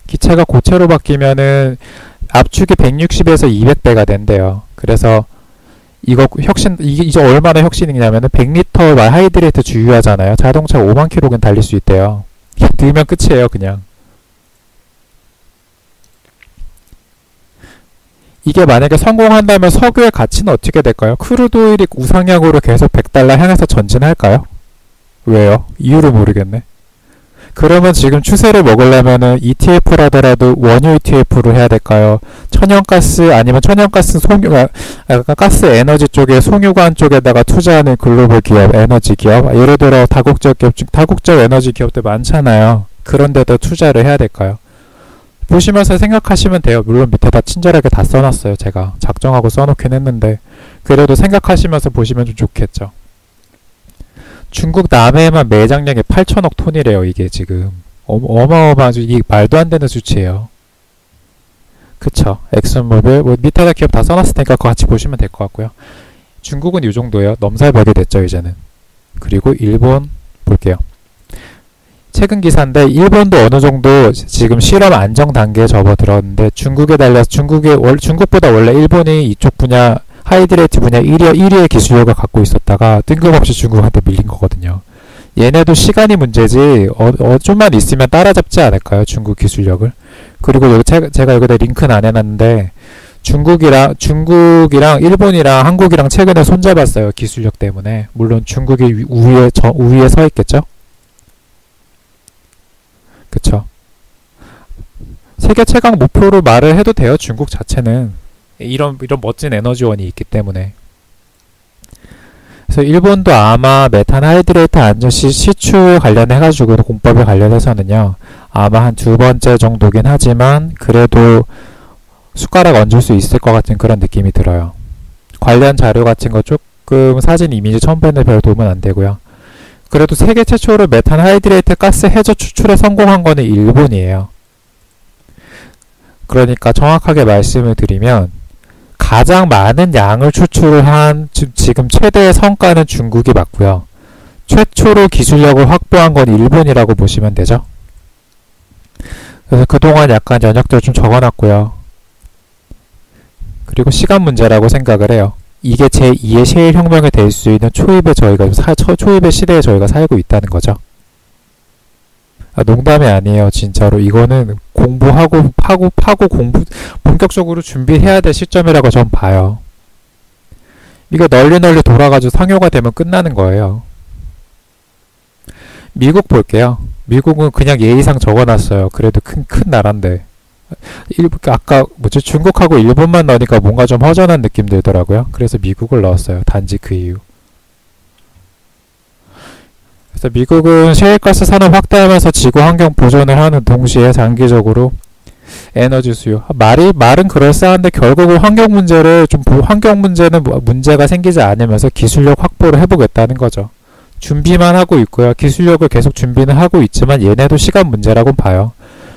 기체가 고체로 바뀌면은 압축이 160에서 200배가 된대요. 그래서 이게 이제 얼마나 혁신이냐면은 100리터 하이드레이트 주유하잖아요. 자동차 5만 km는 달릴 수 있대요. 넣으면 끝이에요, 그냥. 이게 만약에 성공한다면 석유의 가치는 어떻게 될까요? 크루드 오일이 우상향으로 계속 $100 향해서 전진할까요? 왜요? 이유를 모르겠네. 그러면 지금 추세를 먹으려면은 ETF라더라도 원유 ETF로 해야 될까요? 천연가스 아니면 천연가스 가스 에너지 쪽에 송유관 쪽에다가 투자하는 글로벌 기업, 에너지 기업, 예를 들어 다국적 에너지 기업들 많잖아요. 그런 데도 투자를 해야 될까요? 보시면서 생각하시면 돼요. 물론 밑에다 친절하게 다 써놨어요. 제가 작정하고 써놓긴 했는데 그래도 생각하시면서 보시면 좀 좋겠죠. 중국 남해에만 매장량이 8천억 톤이래요. 이게 지금 어마어마하죠. 이게 말도 안 되는 수치예요. 그쵸. 엑슨모빌 밑에다 기업 다 써놨으니까 그거 같이 보시면 될 것 같고요. 중국은 이 정도예요. 넘살벽이 됐죠 이제는. 그리고 일본 볼게요. 최근 기사인데 일본도 어느 정도 지금 실험 안정 단계에 접어들었는데 중국보다 원래 일본이 이쪽 분야 하이드레이트 분야 1위의 기술력을 갖고 있었다가 뜬금없이 중국한테 밀린 거거든요. 얘네도 시간이 문제지 좀만 있으면 따라잡지 않을까요? 중국 기술력을. 그리고 여기 제가 여기다 링크는 안 해놨는데 중국이랑 일본이랑 한국이랑 최근에 손잡았어요. 기술력 때문에. 물론 중국이 우위에 서 있겠죠? 그쵸. 세계 최강 목표로 말을 해도 돼요. 중국 자체는. 이런 멋진 에너지원이 있기 때문에. 그래서 일본도 아마 메탄 하이드레이트 안전시 시추 관련해가지고 공법에 관련해서는요. 아마 한 2번째 정도긴 하지만 그래도 숟가락 얹을 수 있을 것 같은 그런 느낌이 들어요. 관련 자료 같은 거 조금 사진 이미지 첨부했는데 별 도움은 안 되고요. 그래도 세계 최초로 메탄 하이드레이트 가스 해저 추출에 성공한 거는 일본이에요. 그러니까 정확하게 말씀을 드리면 가장 많은 양을 추출을 한 지금 최대의 성과는 중국이 맞고요. 최초로 기술력을 확보한 건 일본이라고 보시면 되죠. 그래서 그동안 약간 연역들 좀 적어놨고요. 그리고 시간 문제라고 생각을 해요. 이게 제2의 셰일 혁명이 될 수 있는 초입의 시대에 저희가 살고 있다는 거죠. 농담이 아니에요. 진짜로 이거는 공부하고 파고 공부 본격적으로 준비해야 될 시점이라고 전 봐요. 이거 널리 돌아가지고 상용화 되면 끝나는 거예요. 미국 볼게요. 미국은 그냥 예의상 적어놨어요. 그래도 큰 나라인데. 아까 중국하고 일본만 넣으니까 뭔가 좀 허전한 느낌 들더라고요. 그래서 미국을 넣었어요. 단지 그 이유. 그래서 미국은 셰일가스 산업 확대하면서 지구 환경 보존을 하는 동시에 장기적으로 에너지 수요. 말은 그럴싸한데 결국은 환경 문제는 문제가 생기지 않으면서 기술력 확보를 해보겠다는 거죠. 준비만 하고 있고요. 기술력을 계속 준비는 하고 있지만 얘네도 시간 문제라고 봐요.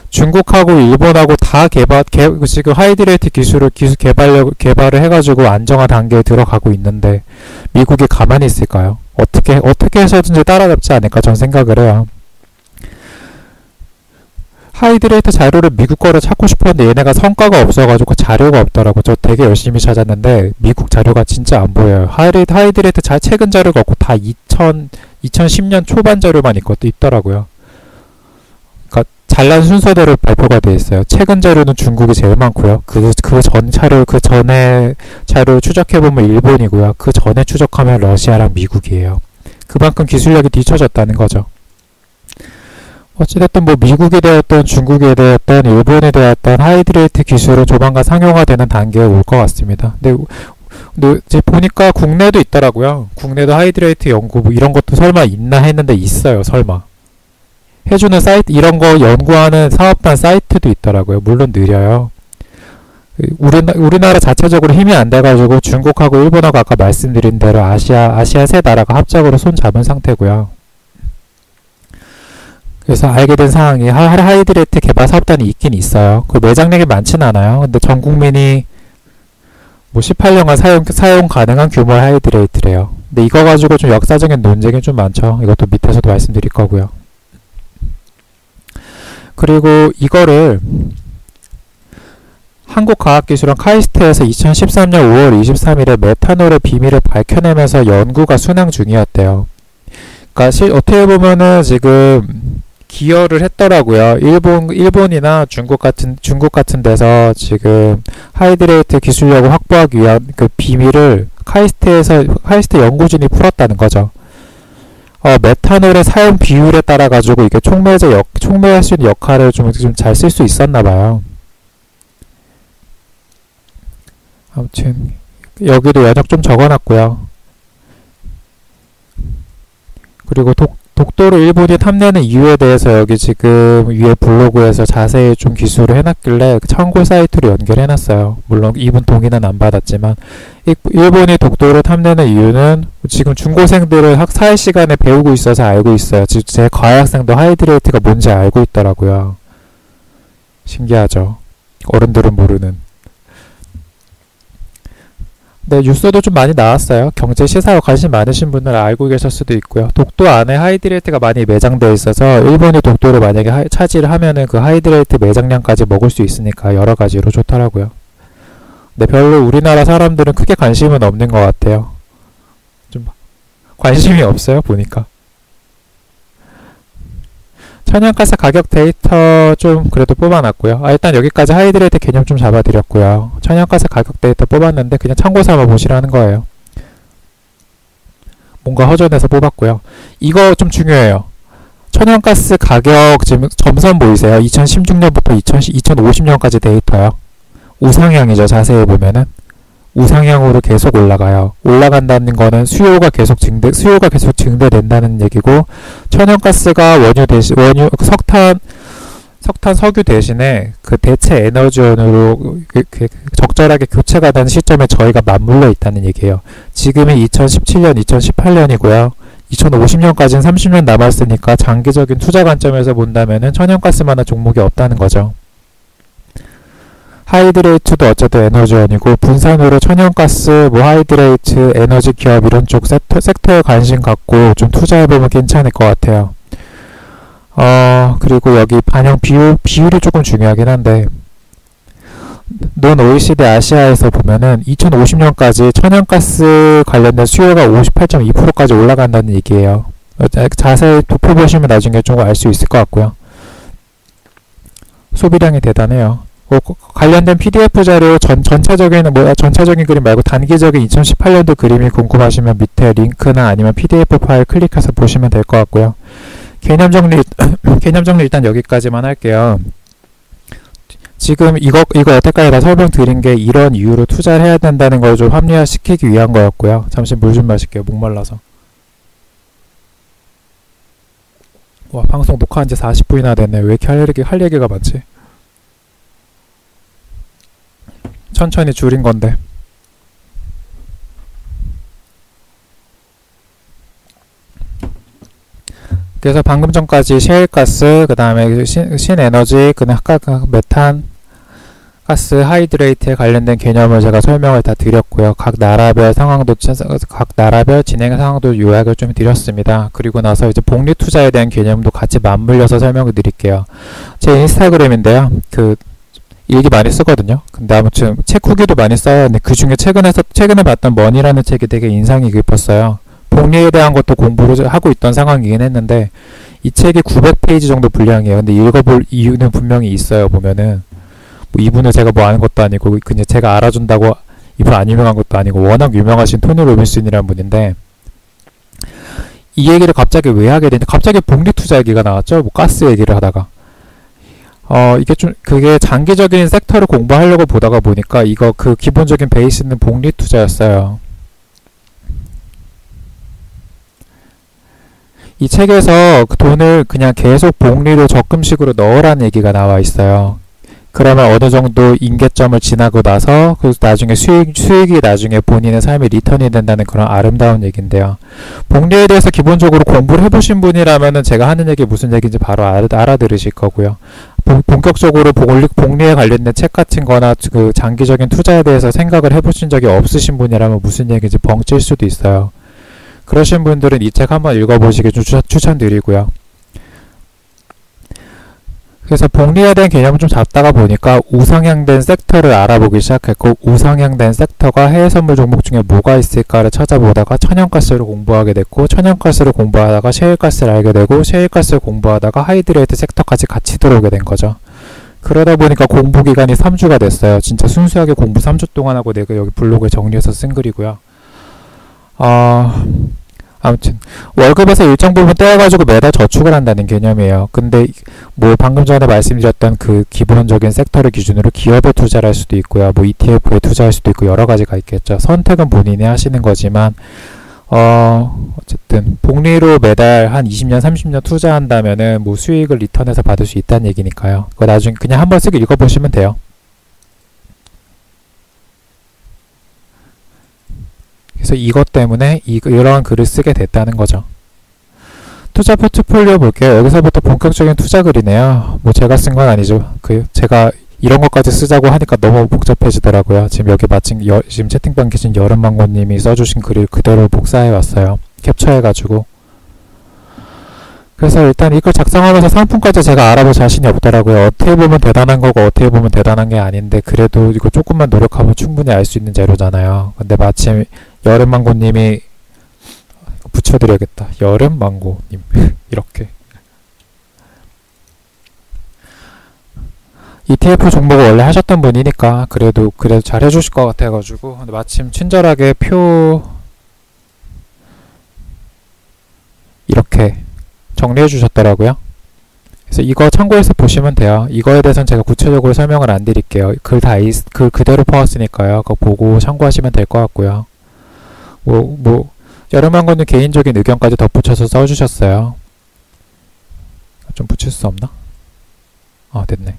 중국하고 일본하고 다 지금 하이드레이트 기술을 개발을 해가지고 안정화 단계에 들어가고 있는데 미국이 가만히 있을까요? 어떻게 해서든지 따라잡지 않을까 전 생각을 해요. 하이드레이트 자료를 미국 거를 찾고 싶었는데 얘네가 성과가 없어가지고 자료가 없더라고. 저 되게 열심히 찾았는데 미국 자료가 진짜 안 보여요. 하이드레이트 최근 자료가 없고 다 2010년 초반 자료만 있더라고요. 그러니까 잘난 순서대로 발표가 돼 있어요. 최근 자료는 중국이 제일 많고요. 그 전에 자료 추적해보면 일본이고요. 그 전에 추적하면 러시아랑 미국이에요. 그만큼 기술력이 뒤처졌다는 거죠. 어찌됐든 미국이 되었던 중국이 되었던 일본이 되었던 하이드레이트 기술은 조만간 상용화되는 단계에 올 것 같습니다. 근데 이제 보니까 국내도 있더라고요. 국내도 하이드레이트 연구 이런 것도 설마 있나 했는데 있어요. 설마. 해주는 사이트 이런 거 연구하는 사업단 사이트도 있더라고요. 물론 느려요. 우리나라 자체적으로 힘이 안 돼가지고 중국하고 일본하고 아까 말씀드린 대로 아시아 세 나라가 합작으로 손 잡은 상태고요. 그래서 알게 된 상황이 하이드레이트 개발 사업단이 있긴 있어요. 그 매장량이 많지는 않아요. 근데 전 국민이 18년간 사용 가능한 규모의 하이드레이트래요. 근데 이거 가지고 좀 역사적인 논쟁이 좀 많죠. 이것도 밑에서도 말씀드릴 거고요. 그리고 이거를 한국과학기술원 카이스트에서 2013년 5월 23일에 메탄올의 비밀을 밝혀내면서 연구가 순항 중이었대요. 그러니까 어떻게 보면은 지금 기여를 했더라고요. 일본이나 중국 같은 데서 지금 하이드레이트 기술력을 확보하기 위한 그 비밀을 카이스트 연구진이 풀었다는 거죠. 메탄올의 사용 비율에 따라 가지고 이게 촉매할 수 있는 역할을 좀 잘 쓸 수 있었나 봐요. 아무튼 여기도 연역 좀 적어놨고요. 그리고 독도를 일본이 탐내는 이유에 대해서 여기 지금 위에 블로그에서 자세히 좀 기술을 해놨길래 참고 사이트로 연결해놨어요. 물론 이분 동의는 안 받았지만 일본이 독도를 탐내는 이유는 지금 중고생들을 사회 시간에 배우고 있어서 알고 있어요. 제 과학생도 하이드레이트가 뭔지 알고 있더라고요. 신기하죠. 어른들은 모르는. 네, 뉴스도 좀 많이 나왔어요. 경제 시사와 관심 많으신 분들은 알고 계실 수도 있고요. 독도 안에 하이드레이트가 많이 매장되어 있어서 일본이 독도를 만약에 차지를 하면은 그 하이드레이트 매장량까지 먹을 수 있으니까 여러 가지로 좋더라고요. 근데 별로 우리나라 사람들은 크게 관심은 없는 것 같아요. 좀 관심이 없어요, 보니까. 천연가스 가격 데이터 좀 그래도 뽑아놨고요. 일단 여기까지 하이드레이트 개념 좀 잡아드렸고요. 천연가스 가격 데이터 뽑았는데 그냥 참고삼아 보시라는 거예요. 뭔가 허전해서 뽑았고요. 이거 좀 중요해요. 천연가스 가격 지금 점선 보이세요? 2016년부터 2050년까지 데이터요. 우상향이죠. 자세히 보면은. 우상향으로 계속 올라가요. 올라간다는 거는 수요가 계속 증대된다는 얘기고, 천연가스가 석탄, 석유 대신에 그 대체 에너지원으로 적절하게 교체가 되는 시점에 저희가 맞물려 있다는 얘기예요. 지금이 2017년, 2018년이고요. 2050년까지는 30년 남았으니까 장기적인 투자 관점에서 본다면은 천연가스만한 종목이 없다는 거죠. 하이드레이트도 어쨌든 에너지원이고 분산으로 천연가스, 뭐 하이드레이트, 에너지 기업 이런 쪽 섹터에 관심 갖고 좀 투자해보면 괜찮을 것 같아요. 그리고 여기 반영 비율이 조금 중요하긴 한데 논 OECD 아시아에서 보면은 2050년까지 천연가스 관련된 수요가 58.2%까지 올라간다는 얘기예요. 자세히 살펴보시면 나중에 좀 알 수 있을 것 같고요. 소비량이 대단해요. 관련된 PDF 자료 전체적인 그림 말고 단기적인 2018년도 그림이 궁금하시면 밑에 링크나 아니면 PDF 파일 클릭해서 보시면 될 것 같고요. 개념 정리 일단 여기까지만 할게요. 지금 이거 여태까지 다 설명드린 게 이런 이유로 투자를 해야 된다는 걸 좀 합리화시키기 위한 거였고요. 잠시 물 좀 마실게요. 목말라서. 와, 방송 녹화한 지 40분이나 됐네. 왜 이렇게 할 얘기가 많지? 천천히 줄인 건데. 그래서 방금 전까지 셰일가스, 그 다음에 신에너지, 메탄 가스, 하이드레이트에 관련된 개념을 제가 설명을 다 드렸고요. 각 나라별 진행 상황도 요약을 좀 드렸습니다. 그리고 나서 이제 복리 투자에 대한 개념도 같이 맞물려서 설명을 드릴게요. 제 인스타그램인데요. 일기 많이 쓰거든요. 근데 아무튼 책 후기도 많이 써요. 근데 그 중에 최근에 봤던 머니라는 책이 되게 인상이 깊었어요. 복리에 대한 것도 공부를 하고 있던 상황이긴 했는데 이 책이 900페이지 정도 분량이에요. 근데 읽어볼 이유는 분명히 있어요. 보면은 뭐 이분을 제가 뭐 아는 것도 아니고 그냥 제가 알아준다고 이분 안 유명한 것도 아니고 워낙 유명하신 토니 로빈슨이라는 분인데 이 얘기를 갑자기 왜 하게 되는지 갑자기 복리 투자 얘기가 나왔죠. 뭐 가스 얘기를 하다가 그게 장기적인 섹터를 공부하려고 보다가 보니까 그 기본적인 베이스는 복리 투자였어요. 이 책에서 그 돈을 그냥 계속 복리로 적금식으로 넣으라는 얘기가 나와 있어요. 그러면 어느 정도 임계점을 지나고 나서 그 나중에 수익이 나중에 본인의 삶의 리턴이 된다는 그런 아름다운 얘기인데요. 복리에 대해서 기본적으로 공부를 해보신 분이라면은 제가 하는 얘기 무슨 얘기인지 바로 알아들으실 거고요. 본격적으로 복리에 관련된 책 같은 거나 그 장기적인 투자에 대해서 생각을 해보신 적이 없으신 분이라면 무슨 얘기인지 벙찔 수도 있어요. 그러신 분들은 이 책 한번 읽어보시길 추천드리고요. 그래서 복리에 대한 개념을 좀 잡다가 보니까 우상향된 섹터를 알아보기 시작했고 우상향된 섹터가 해외선물 종목 중에 뭐가 있을까를 찾아보다가 천연가스를 공부하게 됐고 천연가스를 공부하다가 셰일가스를 알게 되고 셰일가스를 공부하다가 하이드레이트 섹터까지 같이 들어오게 된 거죠. 그러다 보니까 공부 기간이 3주가 됐어요. 진짜 순수하게 공부 3주 동안 하고 내가 여기 블로그에 정리해서 쓴 글이고요. 아무튼 월급에서 일정 부분 떼어가지고 매달 저축을 한다는 개념이에요. 근데 뭐 방금 전에 말씀드렸던 그 기본적인 섹터를 기준으로 기업에 투자를 할 수도 있고요. 뭐 ETF에 투자할 수도 있고 여러 가지가 있겠죠. 선택은 본인이 하시는 거지만 어쨌든 복리로 매달 한 20년 30년 투자한다면은 뭐 수익을 리턴해서 받을 수 있다는 얘기니까요. 그거 나중에 그냥 한번 쓱 읽어보시면 돼요. 그래서 이것 때문에 이러한 글을 쓰게 됐다는 거죠. 투자 포트폴리오 볼게요. 여기서부터 본격적인 투자 글이네요. 뭐 제가 쓴 건 아니죠. 제가 이런 것까지 쓰자고 하니까 너무 복잡해지더라고요. 지금 여기 마침 지금 채팅방 계신 여름망고님이 써주신 글을 그대로 복사해 왔어요. 캡처해가지고. 그래서 일단 이걸 작성하면서 상품까지 제가 알아볼 자신이 없더라고요. 어떻게 보면 대단한 거고 어떻게 보면 대단한 게 아닌데 그래도 이거 조금만 노력하면 충분히 알 수 있는 재료잖아요. 근데 마침 여름망고님이 붙여드려야겠다. 여름망고님 이렇게 ETF 종목을 원래 하셨던 분이니까 그래도 잘 해주실 것 같아가지고 근데 마침 친절하게 표 이렇게 정리해 주셨더라고요. 그래서 이거 참고해서 보시면 돼요. 이거에 대해서는 제가 구체적으로 설명을 안 드릴게요. 글 그대로 퍼왔으니까요. 그거 보고 참고하시면 될 것 같고요. 여름망고는 개인적인 의견까지 덧붙여서 써주셨어요. 좀 붙일 수 없나? 됐네.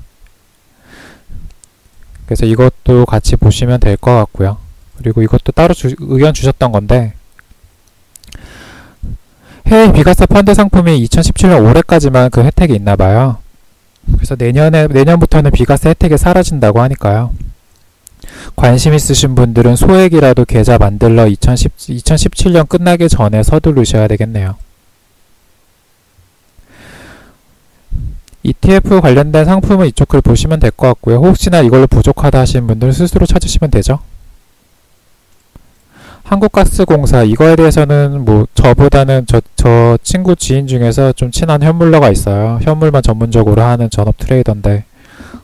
그래서 이것도 같이 보시면 될 것 같고요. 그리고 이것도 따로 의견 주셨던 건데 해외 비과세 펀드 상품이 2017년 올해까지만 그 혜택이 있나봐요. 그래서 내년부터는 비과세 혜택이 사라진다고 하니까요. 관심 있으신 분들은 소액이라도 계좌 만들러 2017년 끝나기 전에 서두르셔야 되겠네요. ETF 관련된 상품은 이쪽 글 보시면 될 것 같고요. 혹시나 이걸로 부족하다 하시는 분들은 스스로 찾으시면 되죠. 한국가스공사, 이거에 대해서는 뭐 저보다는 저 친구 지인 중에서 좀 친한 현물러가 있어요. 현물만 전문적으로 하는 전업 트레이더인데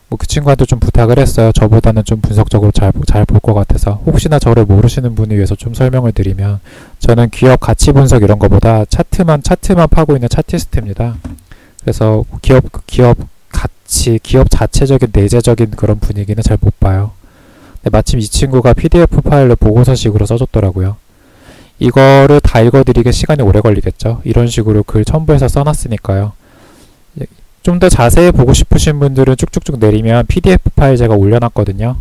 뭐 그 친구한테 좀 부탁을 했어요. 저보다는 좀 분석적으로 잘 볼 것 같아서. 혹시나 저를 모르시는 분을 위해서 좀 설명을 드리면, 저는 기업 가치 분석 이런 거보다 차트만 파고 있는 차티스트입니다. 그래서 기업 가치, 기업 자체적인 내재적인 그런 분위기는 잘 못 봐요. 근데 마침 이 친구가 PDF 파일로 보고서식으로 써줬더라고요. 이거를 다 읽어드리기 시간이 오래 걸리겠죠. 이런 식으로 글 첨부해서 써놨으니까요. 좀 더 자세히 보고 싶으신 분들은 쭉쭉쭉 내리면 PDF 파일 제가 올려놨거든요.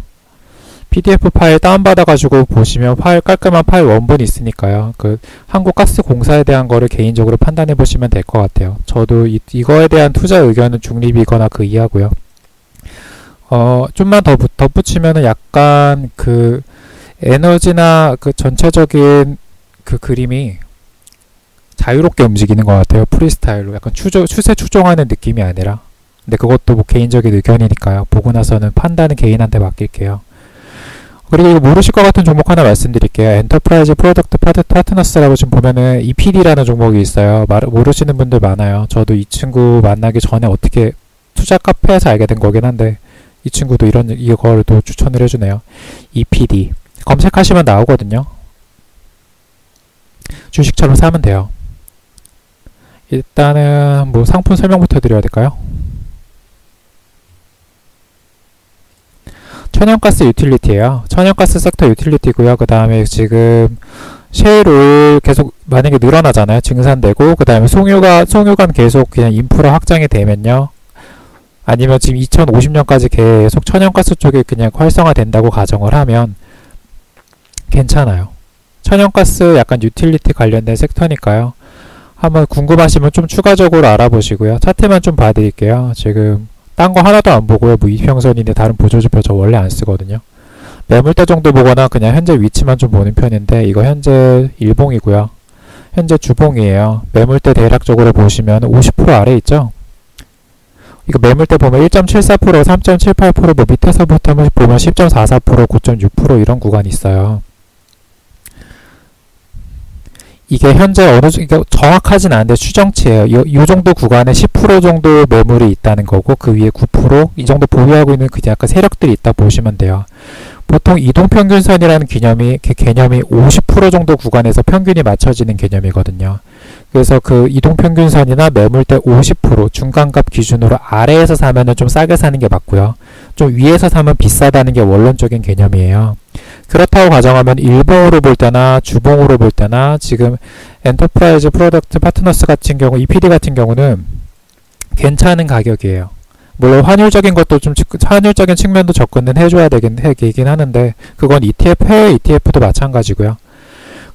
PDF 파일 다운받아가지고 보시면 깔끔한 파일 원본이 있으니까요. 그 한국가스공사에 대한 거를 개인적으로 판단해 보시면 될 것 같아요. 저도 이거에 대한 투자 의견은 중립이거나 그 이하고요. 좀만 더 덧붙이면은 약간 그 에너지나 그 전체적인 그 그림이 자유롭게 움직이는 것 같아요. 프리스타일로 약간 추세 추종하는 느낌이 아니라. 근데 그것도 뭐 개인적인 의견이니까요. 보고 나서는 판단은 개인한테 맡길게요. 그리고 이거 모르실 것 같은 종목 하나 말씀드릴게요. 엔터프라이즈 프로덕트 파트너스라고 지금 보면은 EPD라는 종목이 있어요. 모르시는 분들 많아요. 저도 이 친구 만나기 전에 어떻게 투자 카페에서 알게 된 거긴 한데, 이 친구도 이거를 또 추천을 해주네요. EPD 검색하시면 나오거든요. 주식처럼 사면 돼요. 일단은 뭐 상품 설명부터 드려야 될까요? 천연가스 유틸리티예요. 천연가스 섹터 유틸리티고요. 그 다음에 지금 셰일 계속 만약에 늘어나잖아요. 증산되고, 그 다음에 송유관 계속 그냥 인프라 확장이 되면요. 아니면 지금 2050년까지 계속 천연가스 쪽이 그냥 활성화된다고 가정을 하면 괜찮아요. 천연가스 약간 유틸리티 관련된 섹터니까요. 한번 궁금하시면 좀 추가적으로 알아보시고요. 차트만 좀 봐드릴게요. 지금 딴 거 하나도 안 보고요. 뭐 이평선인데 다른 보조지표 저 원래 안 쓰거든요. 매물대 정도 보거나 그냥 현재 위치만 좀 보는 편인데, 이거 현재 일봉이고요. 현재 주봉이에요. 매물대 대략적으로 보시면 50% 아래 있죠? 이거 매물대 보면 1.74%, 3.78%, 뭐 밑에서부터 보면 10.44%, 9.6% 이런 구간이 있어요. 이게 현재 그러니까 정확하진 않은데 추정치예요. 이 정도 구간에 10% 정도 매물이 있다는 거고, 그 위에 9%, 이 정도 보유하고 있는 그 약간 세력들이 있다 보시면 돼요. 보통 이동평균선이라는 개념이 50% 정도 구간에서 평균이 맞춰지는 개념이거든요. 그래서 그 이동평균선이나 매물대 50% 중간값 기준으로 아래에서 사면은 좀 싸게 사는 게 맞고요. 좀 위에서 사면 비싸다는 게 원론적인 개념이에요. 그렇다고 가정하면 일봉으로 볼 때나 주봉으로 볼 때나 지금 엔터프라이즈 프로덕트 파트너스 같은 경우, EPD 같은 경우는 괜찮은 가격이에요. 물론 환율적인 것도 좀 환율적인 측면도 접근은 해줘야 되긴 하는데, 그건 해외 ETF도 마찬가지고요.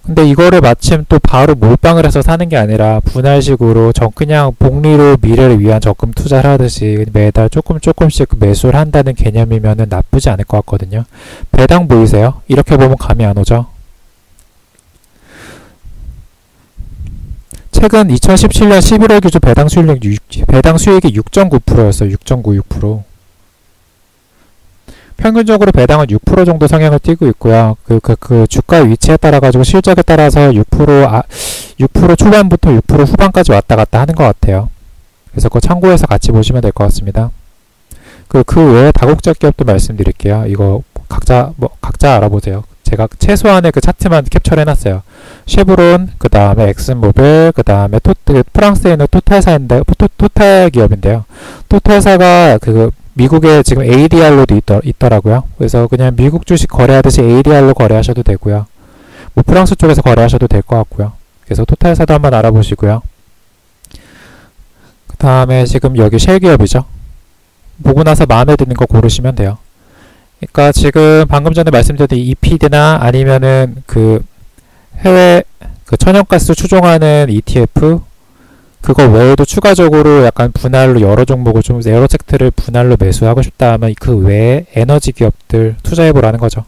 근데 이거를 마침 또 바로 몰빵을 해서 사는 게 아니라 분할식으로 그냥 복리로 미래를 위한 적금 투자를 하듯이 매달 조금씩 매수를 한다는 개념이면은 나쁘지 않을 것 같거든요. 배당 보이세요? 이렇게 보면 감이 안 오죠? 최근 2017년 11월 기준 배당 수익이 6.9%였어요. 6.96%. 평균적으로 배당은 6% 정도 성향을 띠고 있고요. 그 주가 위치에 따라 가지고 실적에 따라서 6% 초반부터 6% 후반까지 왔다 갔다 하는 것 같아요. 그래서 그거 참고해서 같이 보시면 될 것 같습니다. 그 외에 다국적 기업도 말씀드릴게요. 이거 각자 알아보세요. 제가 최소한의 그 차트만 캡처를 해놨어요. 쉐브론, 그 다음에 엑슨모빌, 그 다음에 프랑스에 있는 토탈사인데, 토탈 기업인데요. 토탈사가 미국에 지금 ADR로도 있더라고요. 그래서 그냥 미국 주식 거래하듯이 ADR로 거래하셔도 되고요. 뭐 프랑스 쪽에서 거래하셔도 될 것 같고요. 그래서 토탈사도 한번 알아보시고요. 그 다음에 지금 여기 쉘 기업이죠. 보고 나서 마음에 드는 거 고르시면 돼요. 그러니까 지금 방금 전에 말씀드렸던 EPD나 아니면은 그 해외 그 천연가스 추종하는 ETF, 그거 외에도 추가적으로 약간 분할로 여러 종목을 좀 여러 섹트를 분할로 매수하고 싶다 하면 그 외에 에너지 기업들 투자해보라는 거죠.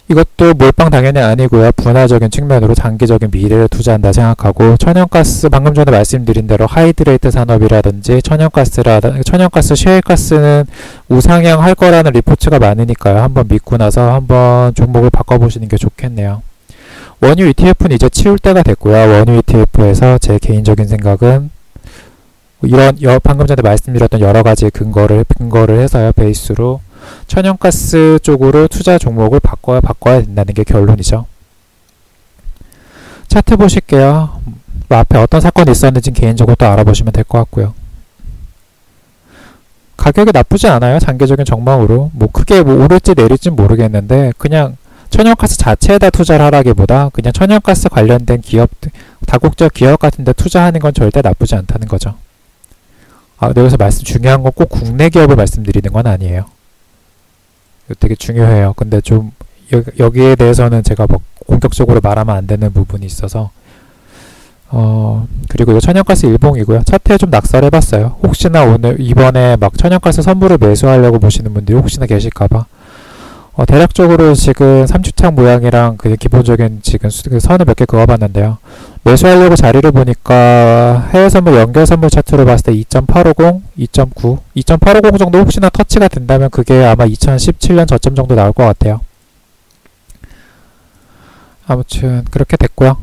이것도 몰빵 당연히 아니고요. 분할적인 측면으로 장기적인 미래를 투자한다 생각하고, 천연가스 방금 전에 말씀드린 대로 하이드레이트 산업이라든지 천연가스 셰일가스는 우상향 할 거라는 리포트가 많으니까요. 한번 믿고 나서 한번 종목을 바꿔보시는 게 좋겠네요. 원유 ETF는 이제 치울 때가 됐고요. 원유 ETF에서 제 개인적인 생각은 이런 방금 전에 말씀드렸던 여러 가지 근거를 해서요. 베이스로 천연가스 쪽으로 투자 종목을 바꿔야 된다는 게 결론이죠. 차트 보실게요. 앞에 어떤 사건이 있었는지 개인적으로 또 알아보시면 될 것 같고요. 가격이 나쁘지 않아요. 장기적인 전망으로. 크게 오를지 내릴지 모르겠는데, 그냥 천연가스 자체에다 투자를 하라기보다 그냥 천연가스 관련된 기업, 다국적 기업 같은 데 투자하는 건 절대 나쁘지 않다는 거죠. 여기서 중요한 건 꼭 국내 기업을 말씀드리는 건 아니에요. 이거 되게 중요해요. 근데 좀 여기에 대해서는 제가 공격적으로 말하면 안 되는 부분이 있어서 그리고 이거 천연가스 일봉이고요. 차트에 좀 낙설해봤어요. 혹시나 이번에 천연가스 선물을 매수하려고 보시는 분들이 혹시나 계실까봐. 대략적으로 지금 3주창 모양이랑 그 기본적인 지금 선을 몇 개 그어봤는데요. 매수하려고 자리를 보니까 해외 선물, 연결 선물 차트로 봤을 때 2.850, 2.9, 2.850 정도 혹시나 터치가 된다면 그게 아마 2017년 저점 정도 나올 것 같아요. 아무튼 그렇게 됐고요.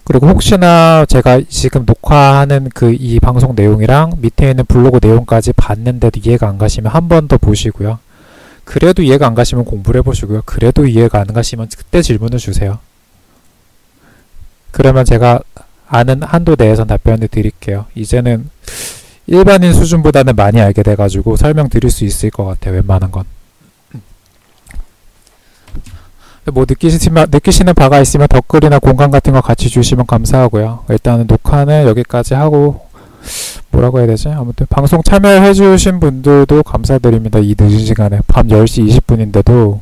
그리고 혹시나 제가 지금 녹화하는 이 방송 내용이랑 밑에 있는 블로그 내용까지 봤는데도 이해가 안 가시면 한 번 더 보시고요. 그래도 이해가 안 가시면 공부를 해보시고요. 그래도 이해가 안 가시면 그때 질문을 주세요. 그러면 제가 아는 한도 내에서 답변을 드릴게요. 이제는 일반인 수준보다는 많이 알게 돼가지고 설명드릴 수 있을 것 같아요. 웬만한 건. 느끼시는 바가 있으면 댓글이나 공감 같은 거 같이 주시면 감사하고요. 일단은 녹화는 여기까지 하고, 뭐라고 해야 되지? 아무튼 방송 참여해 주신 분들도 감사드립니다. 이 늦은 시간에 밤 10시 20분인데도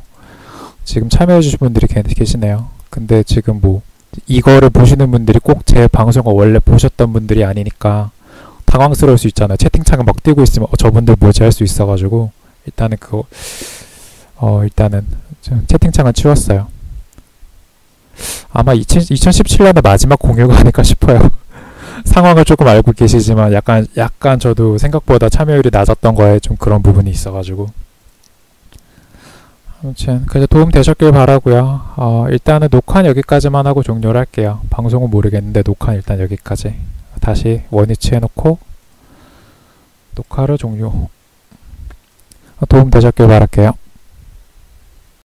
지금 참여해 주신 분들이 계시네요. 근데 지금 이거를 보시는 분들이 꼭 제 방송을 원래 보셨던 분들이 아니니까 당황스러울 수 있잖아요. 채팅창에 막 뜨고 있으면 저분들 뭐지 할 수 있어가지고 일단은 일단은 채팅창은 치웠어요. 아마 2017년에 마지막 공유가 아닐까 싶어요. 상황을 조금 알고 계시지만 약간 저도 생각보다 참여율이 낮았던 거에 좀 그런 부분이 있어가지고. 아무튼 그래서 도움 되셨길 바라고요. 일단은 녹화는 여기까지만 하고 종료를 할게요. 방송은 모르겠는데 녹화는 일단 여기까지. 다시 원위치 해놓고 녹화를 종료. 도움 되셨길 바랄게요.